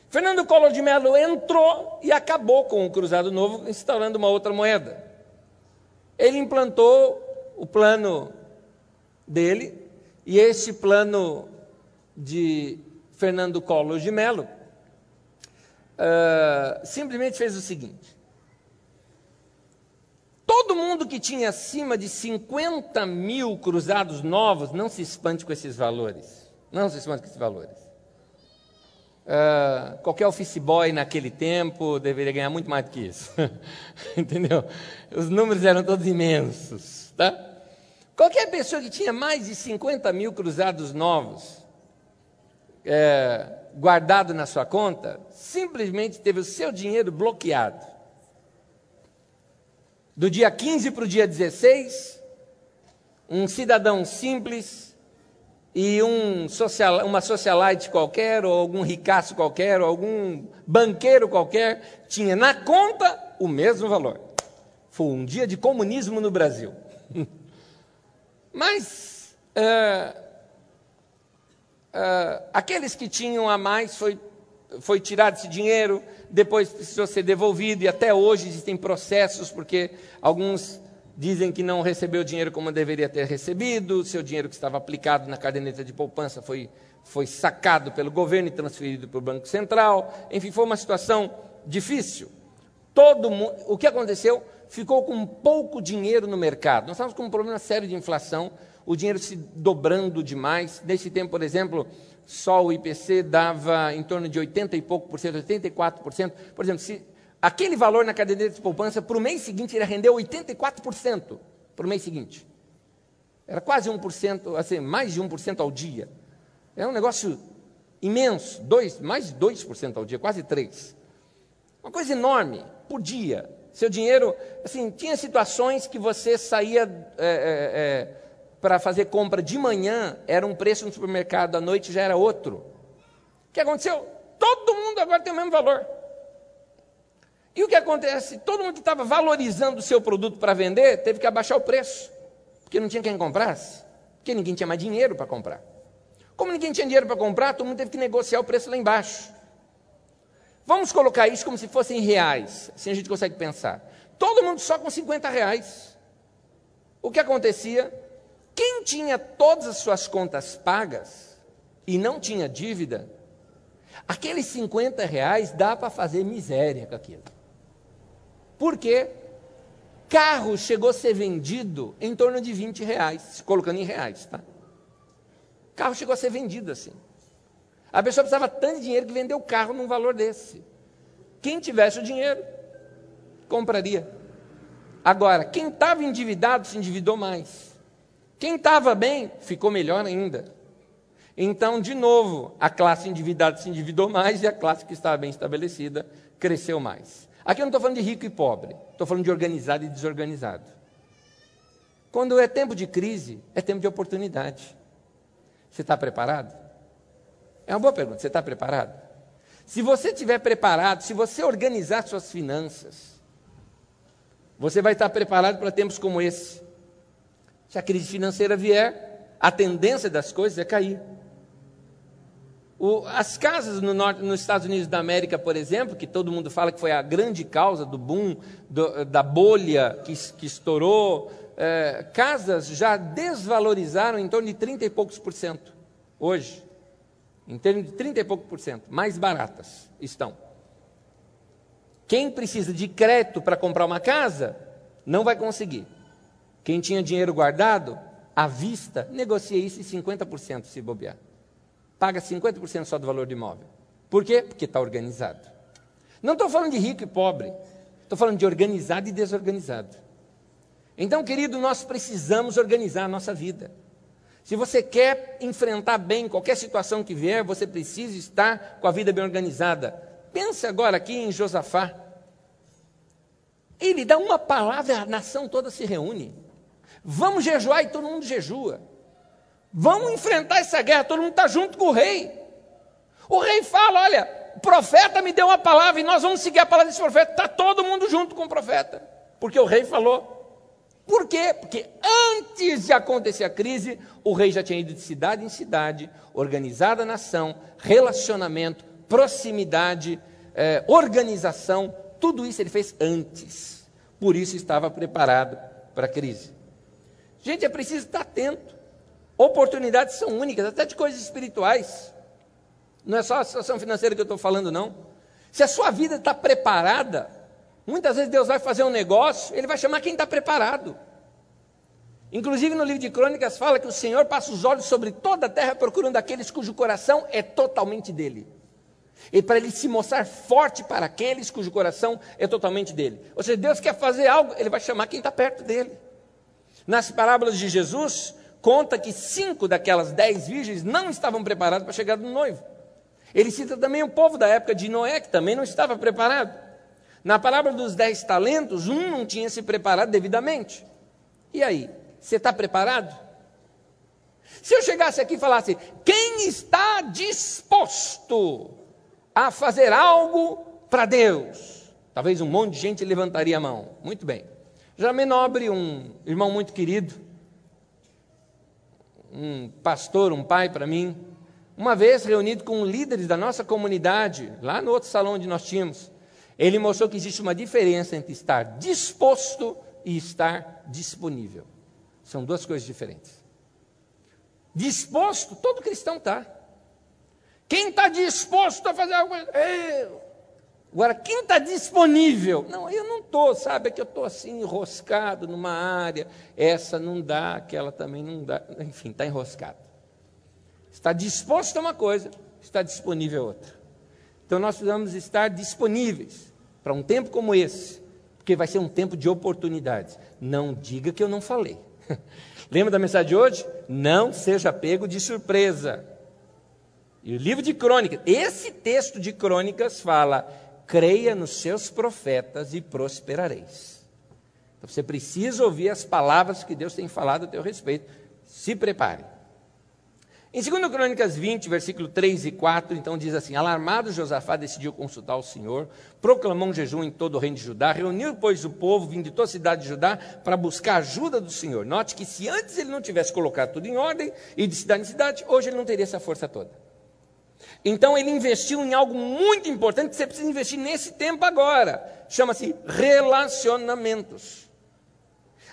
Fernando Collor de Mello entrou e acabou com o Cruzado Novo, instaurando uma outra moeda. Ele implantou o plano dele, e esse plano de Fernando Collor de Mello simplesmente fez o seguinte: todo mundo que tinha acima de 50 mil cruzados novos, não se espante com esses valores. Não se espante com esses valores. Qualquer office boy naquele tempo deveria ganhar muito mais do que isso. Entendeu? Os números eram todos imensos. Tá? Qualquer pessoa que tinha mais de 50 mil cruzados novos guardado na sua conta, simplesmente teve o seu dinheiro bloqueado. Do dia 15 para o dia 16, um cidadão simples e uma socialite qualquer, ou algum ricaço qualquer, ou algum banqueiro qualquer, tinha na conta o mesmo valor. Foi um dia de comunismo no Brasil. Mas aqueles que tinham a mais, foi tirado esse dinheiro, depois precisou ser devolvido, e até hoje existem processos, porque alguns dizem que não recebeu o dinheiro como deveria ter recebido, seu dinheiro que estava aplicado na caderneta de poupança foi sacado pelo governo e transferido para o Banco Central. Enfim, foi uma situação difícil. O que aconteceu? Ficou com pouco dinheiro no mercado. Nós estávamos com um problema sério de inflação, o dinheiro se dobrando demais. Nesse tempo, por exemplo, só o IPC dava em torno de 80 e pouco por cento, 84%. Por exemplo, se aquele valor na caderneta de poupança, para o mês seguinte, ele rendeu 84% para o mês seguinte. Era quase 1%, assim, mais de 1% ao dia. Era um negócio imenso, mais de 2% ao dia, quase 3%. Uma coisa enorme, por dia. Seu dinheiro, assim, tinha situações que você saía para fazer compra de manhã, era um preço no supermercado, à noite já era outro. O que aconteceu? Todo mundo agora tem o mesmo valor. E o que acontece? Todo mundo que estava valorizando o seu produto para vender, teve que abaixar o preço, porque não tinha quem comprasse, porque ninguém tinha mais dinheiro para comprar. Como ninguém tinha dinheiro para comprar, todo mundo teve que negociar o preço lá embaixo. Vamos colocar isso como se fossem reais, assim a gente consegue pensar. Todo mundo só com 50 reais. O que acontecia? Quem tinha todas as suas contas pagas e não tinha dívida, aqueles 50 reais dá para fazer miséria com aquilo. Por quê? Carro chegou a ser vendido em torno de 20 reais, colocando em reais, tá? Carro chegou a ser vendido assim. A pessoa precisava tanto de dinheiro que vendeu o carro num valor desse. Quem tivesse o dinheiro, compraria. Agora, quem estava endividado se endividou mais. Quem estava bem, ficou melhor ainda. Então, de novo, a classe endividada se endividou mais e a classe que estava bem estabelecida cresceu mais. Aqui eu não estou falando de rico e pobre, estou falando de organizado e desorganizado. Quando é tempo de crise, é tempo de oportunidade. Você está preparado? É uma boa pergunta, você está preparado? Se você estiver preparado, se você organizar suas finanças, você vai estar preparado para tempos como esse. Se a crise financeira vier, a tendência das coisas é cair. As casas nos Estados Unidos da América, por exemplo, que todo mundo fala que foi a grande causa do boom, da bolha que estourou, casas já desvalorizaram em torno de 30 e poucos por cento hoje. Em termos de 30 e poucos por cento, mais baratas estão. Quem precisa de crédito para comprar uma casa, não vai conseguir. Quem tinha dinheiro guardado, à vista, negocia isso em 50% se bobear. Paga 50% só do valor do imóvel. Por quê? Porque está organizado. Não estou falando de rico e pobre, estou falando de organizado e desorganizado. Então, querido, nós precisamos organizar a nossa vida. Se você quer enfrentar bem qualquer situação que vier, você precisa estar com a vida bem organizada. Pense agora aqui em Josafá. Ele dá uma palavra, a nação toda se reúne. Vamos jejuar e todo mundo jejua. Vamos enfrentar essa guerra, todo mundo está junto com o rei. O rei fala, olha, o profeta me deu uma palavra e nós vamos seguir a palavra desse profeta. Está todo mundo junto com o profeta, porque o rei falou. Por quê? Porque antes de acontecer a crise, o rei já tinha ido de cidade em cidade, organizado a nação, relacionamento, proximidade, organização, tudo isso ele fez antes. Por isso estava preparado para a crise. Gente, é preciso estar atento. Oportunidades são únicas, até de coisas espirituais. Não é só a situação financeira que eu estou falando, não. Se a sua vida está preparada, muitas vezes Deus vai fazer um negócio, Ele vai chamar quem está preparado. Inclusive no livro de Crônicas fala que o Senhor passa os olhos sobre toda a terra procurando aqueles cujo coração é totalmente dele. E para Ele se mostrar forte para aqueles cujo coração é totalmente dele. Ou seja, Deus quer fazer algo, Ele vai chamar quem está perto dele. Nas parábolas de Jesus, conta que 5 daquelas 10 virgens não estavam preparadas para a chegada do noivo. Ele cita também o povo da época de Noé, que também não estava preparado. Na parábola dos 10 talentos, um não tinha se preparado devidamente. E aí, você está preparado? Se eu chegasse aqui e falasse, quem está disposto a fazer algo para Deus? Talvez um monte de gente levantaria a mão. Muito bem. Jamê Nobre, um irmão muito querido, um pastor, um pai para mim, uma vez reunido com líderes da nossa comunidade, lá no outro salão onde nós tínhamos, ele mostrou que existe uma diferença entre estar disposto e estar disponível. São duas coisas diferentes. Disposto, todo cristão está. Quem está disposto a fazer alguma coisa? Eu. Agora, quem está disponível? Não, eu não estou, sabe? É que eu estou assim, enroscado numa área. Essa não dá, aquela também não dá. Enfim, está enroscado. Está disposto a uma coisa, está disponível a outra. Então, nós precisamos estar disponíveis para um tempo como esse, porque vai ser um tempo de oportunidades. Não diga que eu não falei. Lembra da mensagem de hoje? Não seja pego de surpresa. E o livro de Crônicas, esse texto de Crônicas fala... creia nos seus profetas e prosperareis. Então, você precisa ouvir as palavras que Deus tem falado a teu respeito. Se prepare. Em 2 Crônicas 20, versículo 3 e 4, então diz assim, alarmado Josafá decidiu consultar o Senhor, proclamou um jejum em todo o reino de Judá, reuniu, pois, o povo, vindo de toda a cidade de Judá, para buscar a ajuda do Senhor. Note que se antes ele não tivesse colocado tudo em ordem, e de cidade em cidade, hoje ele não teria essa força toda. Então ele investiu em algo muito importante que você precisa investir nesse tempo agora. Chama-se relacionamentos.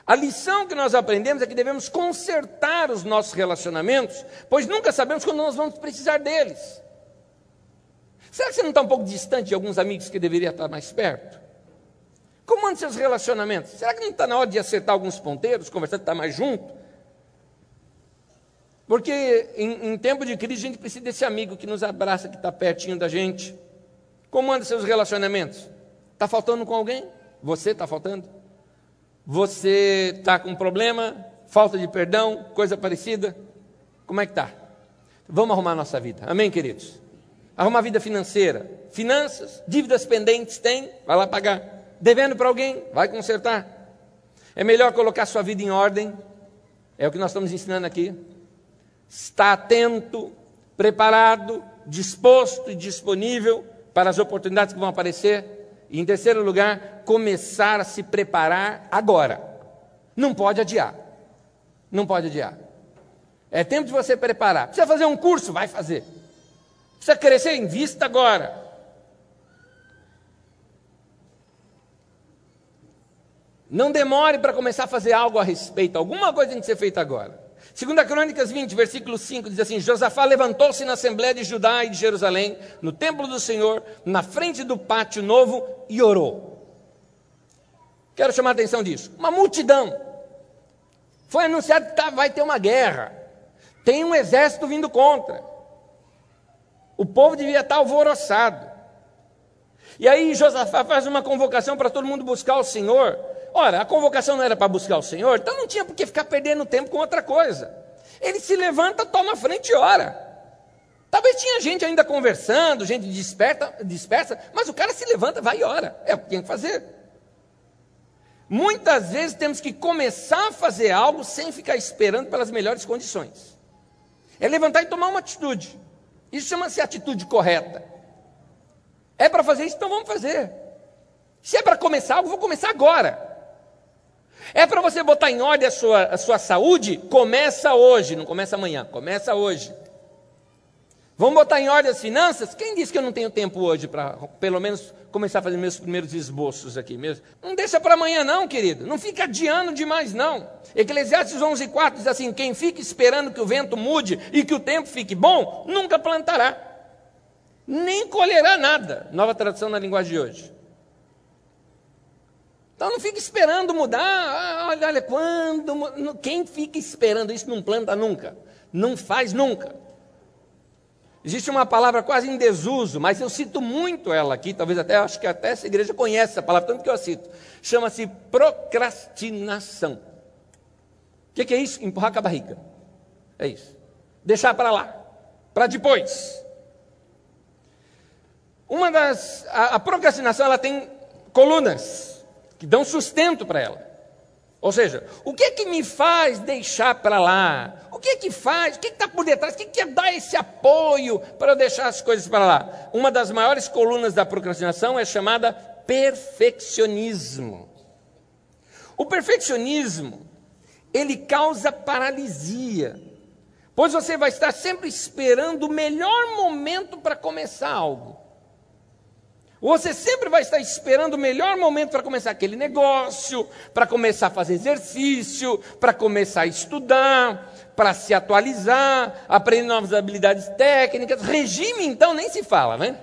A lição que nós aprendemos é que devemos consertar os nossos relacionamentos, pois nunca sabemos quando nós vamos precisar deles. Será que você não está um pouco distante de alguns amigos que deveria estar mais perto? Como andam seus relacionamentos? Será que não está na hora de acertar alguns ponteiros, conversar, estar mais junto? Porque em tempo de crise a gente precisa desse amigo que nos abraça, que está pertinho da gente. Como andam seus relacionamentos? Está faltando com alguém? Você está faltando? Você está com problema? Falta de perdão? Coisa parecida? Como é que está? Vamos arrumar a nossa vida. Amém, queridos? Arrumar a vida financeira. Finanças, dívidas pendentes tem? Vai lá pagar. Devendo para alguém? Vai consertar. É melhor colocar sua vida em ordem. É o que nós estamos ensinando aqui. Está atento, preparado, disposto e disponível para as oportunidades que vão aparecer. E em terceiro lugar, começar a se preparar agora. Não pode adiar. Não pode adiar. É tempo de você preparar. Precisa fazer um curso? Vai fazer. Precisa crescer, invista agora. Não demore para começar a fazer algo a respeito. Alguma coisa tem que ser feita agora. 2 Crônicas 20, versículo 5, diz assim: Josafá levantou-se na Assembleia de Judá e de Jerusalém, no templo do Senhor, na frente do pátio novo, e orou. Quero chamar a atenção disso. Uma multidão. Foi anunciado que vai ter uma guerra. Tem um exército vindo contra. O povo devia estar alvoroçado. E aí Josafá faz uma convocação para todo mundo buscar o Senhor. Ora, a convocação não era para buscar o Senhor, então não tinha por que ficar perdendo tempo com outra coisa. Ele se levanta, toma a frente e ora. Talvez tinha gente ainda conversando, gente dispersa, mas o cara se levanta, vai e ora. É o que tem que fazer. Muitas vezes temos que começar a fazer algo sem ficar esperando pelas melhores condições. É levantar e tomar uma atitude. Isso chama-se atitude correta. É para fazer isso, então vamos fazer. Se é para começar algo, vou começar agora. É para você botar em ordem a sua saúde? Começa hoje, não começa amanhã, começa hoje. Vamos botar em ordem as finanças? Quem disse que eu não tenho tempo hoje para, pelo menos, começar a fazer meus primeiros esboços aqui mesmo? Não deixa para amanhã não, querido. Não fica adiando demais não. Eclesiastes 11:4 diz assim: quem fica esperando que o vento mude e que o tempo fique bom, nunca plantará, nem colherá nada. Nova tradução na linguagem de hoje. Então não fica esperando mudar. Olha, quem fica esperando isso não planta nunca, não faz nunca. Existe uma palavra quase em desuso, mas eu cito muito ela aqui, talvez até, acho que até essa igreja conhece essa palavra, tanto que eu a cito. Chama-se procrastinação. O que é isso? Empurrar com a barriga. É isso. Deixar para lá, para depois. A procrastinação, ela tem colunas que dão sustento para ela. Ou seja, o que é que me faz deixar para lá? O que é que faz? O que está por detrás? O que é dar esse apoio para eu deixar as coisas para lá? Uma das maiores colunas da procrastinação é chamada perfeccionismo. O perfeccionismo, ele causa paralisia, pois você vai estar sempre esperando o melhor momento para começar algo. Você sempre vai estar esperando o melhor momento para começar aquele negócio, para começar a fazer exercício, para começar a estudar, para se atualizar, aprender novas habilidades técnicas. Regime, então, nem se fala, né?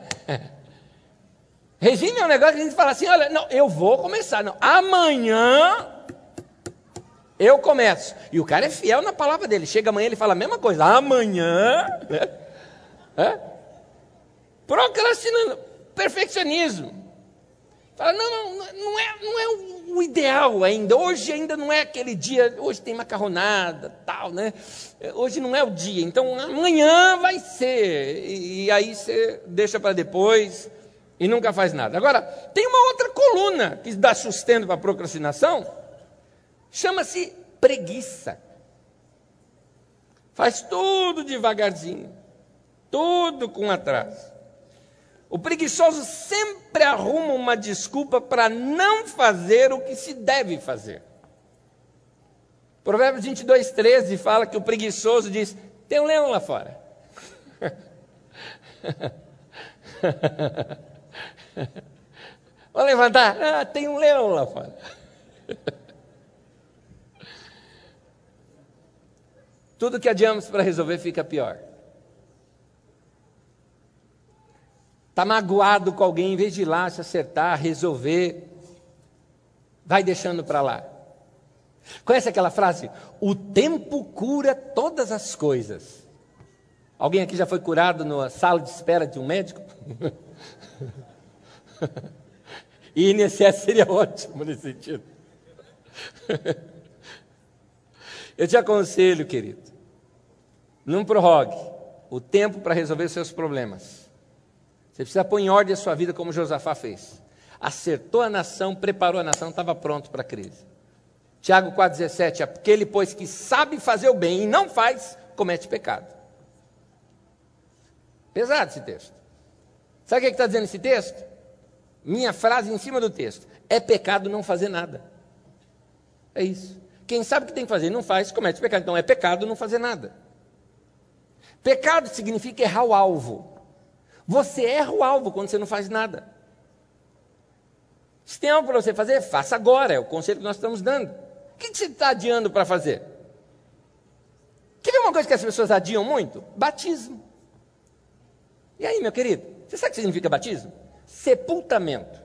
Regime é um negócio que a gente fala assim: olha, não, eu vou começar, não, amanhã eu começo. E o cara é fiel na palavra dele. Chega amanhã, ele fala a mesma coisa, amanhã, né? Procrastinando. Perfeccionismo. Fala, não é o ideal ainda. Hoje ainda não é aquele dia. Hoje tem macarronada, tal, né? Hoje não é o dia. Então amanhã vai ser. E aí você deixa para depois e nunca faz nada. Agora, tem uma outra coluna que dá sustento para a procrastinação. Chama-se preguiça. Faz tudo devagarzinho. Tudo com atraso. O preguiçoso sempre arruma uma desculpa para não fazer o que se deve fazer. Provérbios 22:13 fala que o preguiçoso diz: tem um leão lá fora. Vou levantar, tem um leão lá fora. Tudo que adiamos para resolver fica pior. Está magoado com alguém, em vez de ir lá se acertar, resolver, vai deixando para lá. Conhece aquela frase? O tempo cura todas as coisas. Alguém aqui já foi curado na sala de espera de um médico? E INSS seria ótimo nesse sentido. Eu te aconselho, querido, não prorrogue o tempo para resolver seus problemas. Você precisa pôr em ordem a sua vida como Josafá fez. Acertou a nação, preparou a nação, estava pronto para a crise. Tiago 4,17, aquele, pois, que sabe fazer o bem e não faz, comete pecado. Pesado esse texto. Sabe o que está dizendo esse texto? Minha frase em cima do texto: é pecado não fazer nada. É isso. Quem sabe o que tem que fazer e não faz, comete pecado. Então é pecado não fazer nada. Pecado significa errar o alvo. Você erra o alvo quando você não faz nada. Se tem algo para você fazer, faça agora, é o conselho que nós estamos dando. O que você está adiando para fazer? Quer ver uma coisa que as pessoas adiam muito? Batismo. E aí, meu querido, você sabe o que significa batismo? Sepultamento.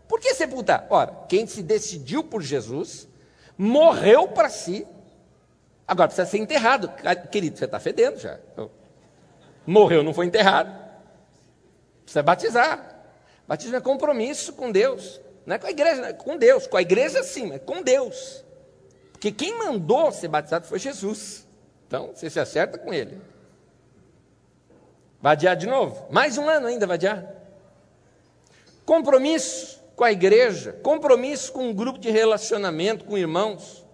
Por que sepultar? Ora, quem se decidiu por Jesus, morreu para si, agora precisa ser enterrado. Querido, você está fedendo já. Morreu, não foi enterrado. Precisa batizar. Batismo é compromisso com Deus. Não é com a igreja, não é com Deus. Com a igreja sim, é com Deus. Porque quem mandou ser batizado foi Jesus. Então, você se acerta com ele. Vai adiar de novo? Mais um ano ainda vai adiar. Compromisso com a igreja. Compromisso com um grupo de relacionamento com irmãos.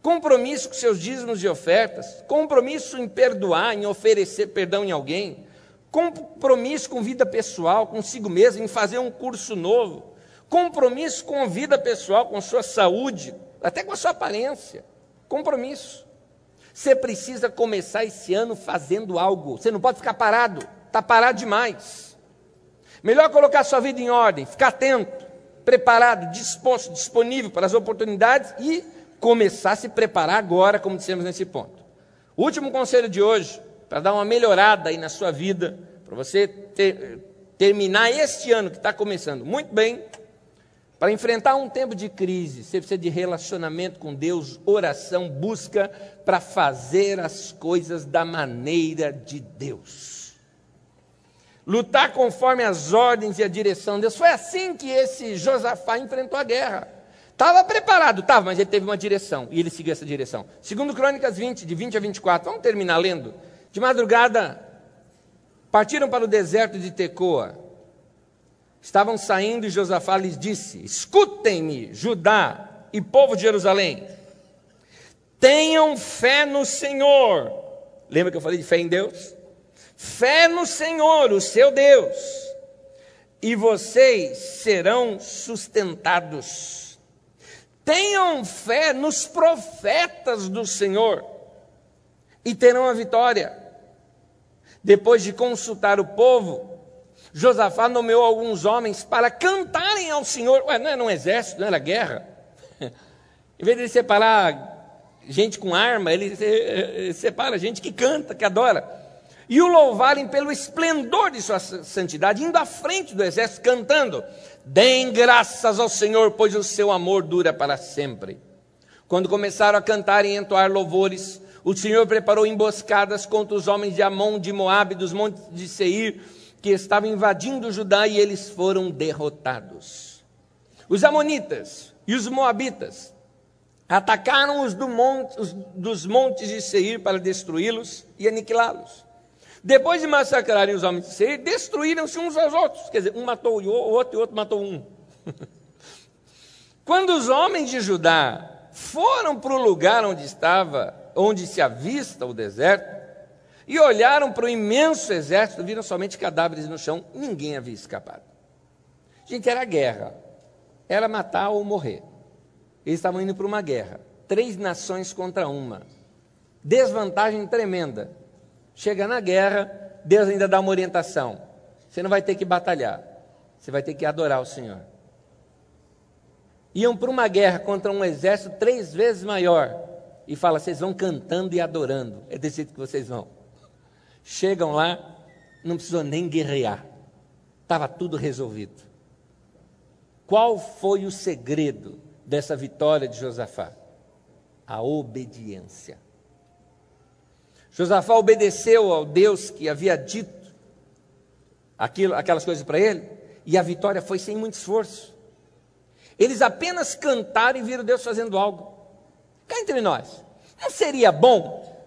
Compromisso com seus dízimos e ofertas. Compromisso em perdoar, em oferecer perdão em alguém. Compromisso com vida pessoal, consigo mesmo, em fazer um curso novo. Compromisso com a vida pessoal, com a sua saúde, até com a sua aparência. Compromisso. Você precisa começar esse ano fazendo algo. Você não pode ficar parado. Está parado demais. Melhor colocar sua vida em ordem, ficar atento, preparado, disposto, disponível para as oportunidades e começar a se preparar agora, como dissemos nesse ponto. O último conselho de hoje, para dar uma melhorada aí na sua vida, para você terminar este ano que está começando muito bem, para enfrentar um tempo de crise, você precisa de relacionamento com Deus, oração, busca para fazer as coisas da maneira de Deus. Lutar conforme as ordens e a direção de Deus. Foi assim que esse Josafá enfrentou a guerra. Estava preparado, estava, mas ele teve uma direção, e ele seguiu essa direção. Segundo Crônicas 20, de 20 a 24, vamos terminar lendo. De madrugada, partiram para o deserto de Tecoa. Estavam saindo e Josafá lhes disse: escutem-me, Judá e povo de Jerusalém, tenham fé no Senhor. Lembra que eu falei de fé em Deus? Fé no Senhor, o seu Deus, e vocês serão sustentados. Tenham fé nos profetas do Senhor e terão a vitória. Depois de consultar o povo, Josafá nomeou alguns homens para cantarem ao Senhor. Ué, não era um exército, não era guerra. Em vez de ele separar gente com arma, ele separa gente que canta, que adora. E o louvarem pelo esplendor de sua santidade, indo à frente do exército, cantando: deem graças ao Senhor, pois o seu amor dura para sempre. Quando começaram a cantar e entoar louvores, o Senhor preparou emboscadas contra os homens de Amon, de Moabe, dos montes de Seir, que estavam invadindo Judá, e eles foram derrotados. Os amonitas e os moabitas atacaram os dos montes de Seir para destruí-los e aniquilá-los. Depois de massacrarem os homens de Seir, destruíram-se uns aos outros. Quer dizer, um matou o outro e o outro matou um. Quando os homens de Judá foram para o lugar onde se avista o deserto, e olharam para o imenso exército, viram somente cadáveres no chão, ninguém havia escapado. Gente, era guerra, era matar ou morrer. Eles estavam indo para uma guerra, 3 nações contra uma, desvantagem tremenda. Chega na guerra, Deus ainda dá uma orientação: você não vai ter que batalhar, você vai ter que adorar o Senhor. Iam para uma guerra contra um exército 3 vezes maior, e fala: vocês vão cantando e adorando, é desse jeito que vocês vão. Chegam lá, não precisou nem guerrear, estava tudo resolvido. Qual foi o segredo dessa vitória de Josafá? A obediência. Josafá obedeceu ao Deus que havia dito aquelas coisas para ele, e a vitória foi sem muito esforço. Eles apenas cantaram e viram Deus fazendo algo. Cá entre nós, não seria bom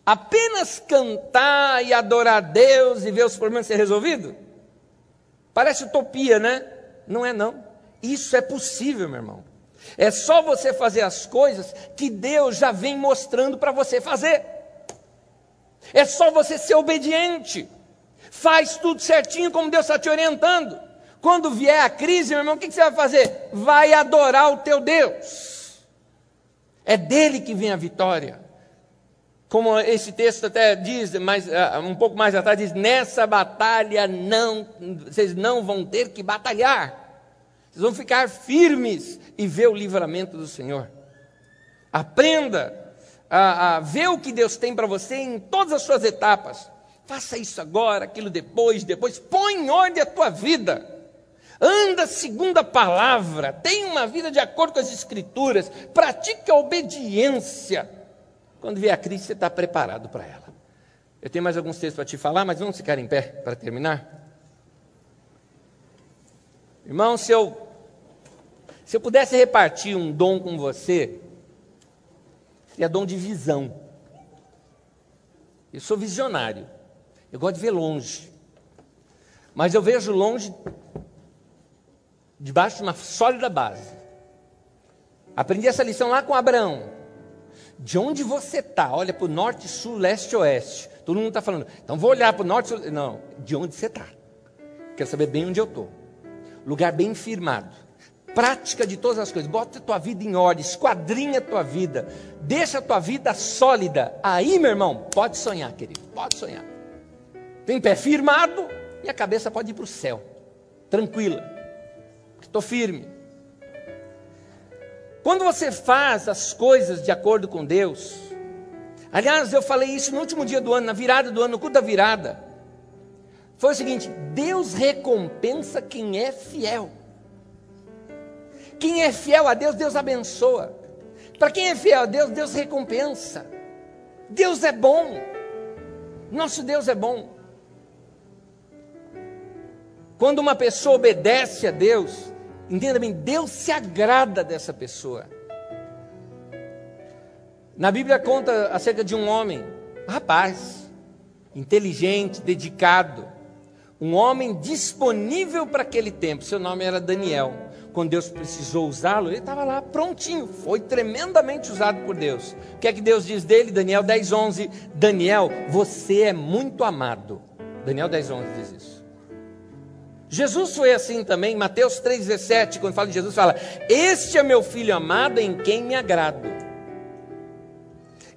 apenas cantar e adorar a Deus e ver os problemas ser resolvidos? Parece utopia, né? Não é não. Isso é possível, meu irmão. É só você fazer as coisas que Deus já vem mostrando para você fazer. É só você ser obediente. Faz tudo certinho como Deus está te orientando. Quando vier a crise, meu irmão, o que você vai fazer? Vai adorar o teu Deus. É dele que vem a vitória. como esse texto até diz, mas um pouco mais atrás diz, nessa batalha vocês não vão ter que batalhar. Vocês vão ficar firmes e ver o livramento do Senhor. Aprenda a ver o que Deus tem para você em todas as suas etapas. Faça isso agora, aquilo depois. Põe em ordem a tua vida. Anda segundo a palavra. Tenha uma vida de acordo com as Escrituras. Pratique a obediência. Quando vier a crise, você está preparado para ela. Eu tenho mais alguns textos para te falar, mas vamos ficar em pé para terminar. Irmão, se eu pudesse repartir um dom com você, seria dom de visão. Eu sou visionário. Eu gosto de ver longe. Mas eu vejo longe debaixo de uma sólida base. Aprendi essa lição lá com Abraão. De onde você está? Olha para o norte, sul, leste, oeste. Todo mundo está falando, então vou olhar para o norte, sul. Não, de onde você está? Quero saber bem onde eu estou. Lugar bem firmado. Prática de todas as coisas. Bota a tua vida em ordem, esquadrinha a tua vida. Deixa a tua vida sólida. Aí, meu irmão, pode sonhar, querido. Pode sonhar. Tem pé firmado e a cabeça pode ir para o céu. Tranquila. Estou firme. Quando você faz as coisas de acordo com Deus, aliás, eu falei isso no último dia do ano, na virada do ano, no culto da virada, foi o seguinte, Deus recompensa quem é fiel. Quem é fiel a Deus, Deus abençoa. Para quem é fiel a Deus, Deus recompensa. Deus é bom. Nosso Deus é bom. Quando uma pessoa obedece a Deus, entenda bem, Deus se agrada dessa pessoa. Na Bíblia conta acerca de um homem, um rapaz, inteligente, dedicado, um homem disponível para aquele tempo. Seu nome era Daniel. Quando Deus precisou usá-lo, ele estava lá prontinho, foi tremendamente usado por Deus. O que é que Deus diz dele? Daniel 10:11, Daniel, você é muito amado. Daniel 10:11 diz isso. Jesus foi assim também, Mateus 3,17, quando fala de Jesus, fala, este é meu filho amado em quem me agrado.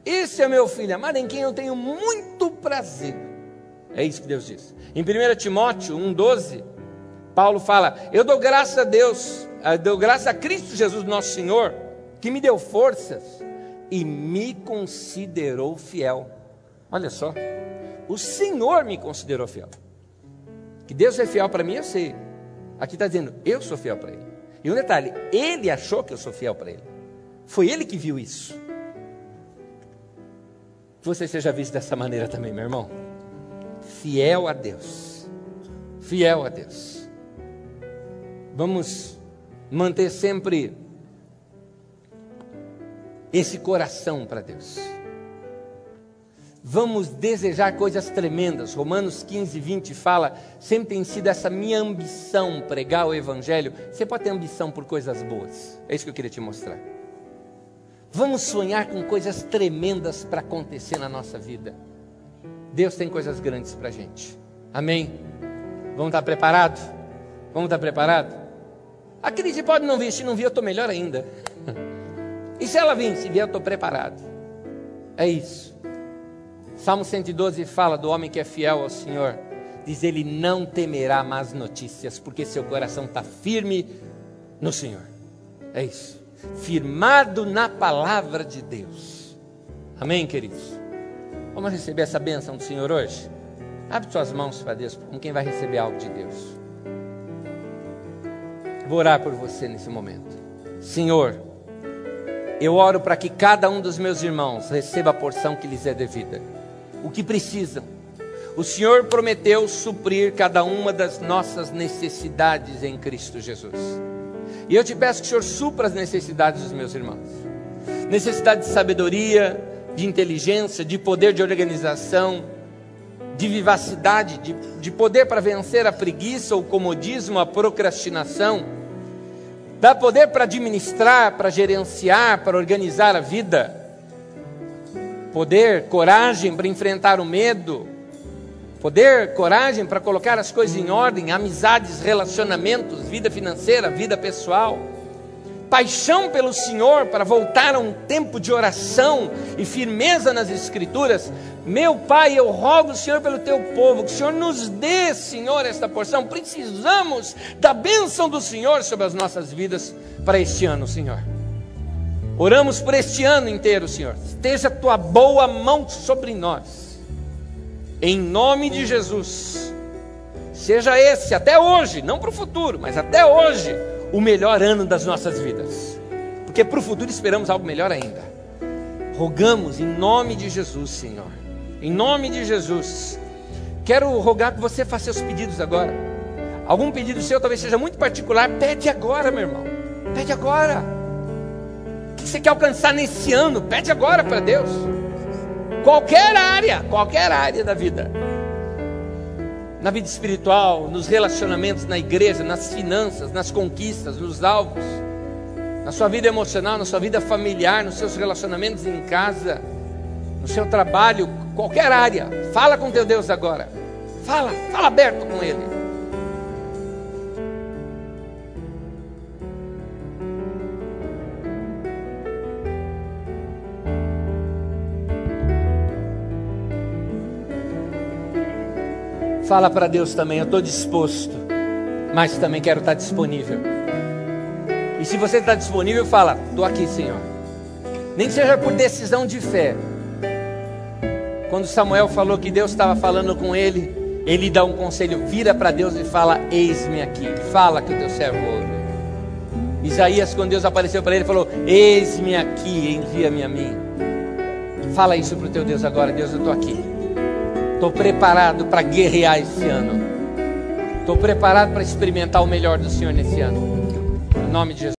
Este é meu filho amado em quem eu tenho muito prazer. É isso que Deus diz. Em 1 Timóteo 1,12, Paulo fala, eu dou graças a Deus, dou graças a Cristo Jesus nosso Senhor, que me deu forças e me considerou fiel. Olha só, o Senhor me considerou fiel. Que Deus é fiel para mim, eu sei. Aqui está dizendo, eu sou fiel para Ele. E um detalhe, Ele achou que eu sou fiel para Ele. Foi Ele que viu isso. Que você seja visto dessa maneira também, meu irmão. Fiel a Deus. Fiel a Deus. Vamos manter sempre esse coração para Deus. Vamos desejar coisas tremendas. Romanos 15:20 fala, sempre tem sido essa minha ambição pregar o Evangelho. Você pode ter ambição por coisas boas. É isso que eu queria te mostrar. Vamos sonhar com coisas tremendas para acontecer na nossa vida. Deus tem coisas grandes para a gente. Amém? Vamos estar preparados? Vamos estar preparados? A crise pode não vir. Se não vir, eu estou melhor ainda. E se ela vir? Se vier, eu estou preparado. É isso. Salmo 112 fala do homem que é fiel ao Senhor. Diz, ele não temerá más notícias, porque seu coração está firme no Senhor. É isso. Firmado na palavra de Deus. Amém, queridos? Vamos receber essa bênção do Senhor hoje? Abre suas mãos para Deus, como quem vai receber algo de Deus. Vou orar por você nesse momento. Senhor, eu oro para que cada um dos meus irmãos receba a porção que lhes é devida. O que precisam. O Senhor prometeu suprir cada uma das nossas necessidades em Cristo Jesus. E eu te peço que o Senhor supra as necessidades dos meus irmãos. Necessidade de sabedoria, de inteligência, de poder de organização, de vivacidade, de poder para vencer a preguiça, o comodismo, a procrastinação. Dá poder para administrar, para gerenciar, para organizar a vida. Poder, coragem para enfrentar o medo. Poder, coragem para colocar as coisas em ordem, amizades, relacionamentos, vida financeira, vida pessoal. paixão pelo Senhor, para voltar a um tempo de oração e firmeza nas Escrituras, meu Pai, eu rogo, Senhor, pelo teu povo, que o Senhor nos dê, Senhor, esta porção. Precisamos da bênção do Senhor sobre as nossas vidas para este ano, Senhor. Oramos por este ano inteiro, Senhor. Esteja a tua boa mão sobre nós, em nome de Jesus. Seja esse, até hoje, não para o futuro, mas até hoje, o melhor ano das nossas vidas, porque para o futuro esperamos algo melhor ainda. Rogamos em nome de Jesus, Senhor, em nome de Jesus. Quero rogar que você faça seus pedidos agora. Algum pedido seu talvez seja muito particular, pede agora, meu irmão, pede agora. O que você quer alcançar nesse ano? Pede agora para Deus. Qualquer área da vida, na vida espiritual, nos relacionamentos na igreja, nas finanças, nas conquistas, nos alvos, na sua vida emocional, na sua vida familiar, nos seus relacionamentos em casa, no seu trabalho, qualquer área. Fala com teu Deus agora. Fala aberto com Ele. Fala para Deus também, eu estou disposto, mas também quero estar disponível. E se você está disponível, fala, estou aqui, Senhor. Nem que seja por decisão de fé. Quando Samuel falou que Deus estava falando com ele, ele dá um conselho, vira para Deus e fala, eis-me aqui. Fala que o teu servo ouve. Isaías, quando Deus apareceu para ele, falou, eis-me aqui, envia-me a mim. Fala isso para o teu Deus agora. Deus, eu estou aqui. Estou preparado para guerrear esse ano. Estou preparado para experimentar o melhor do Senhor nesse ano. Em nome de Jesus.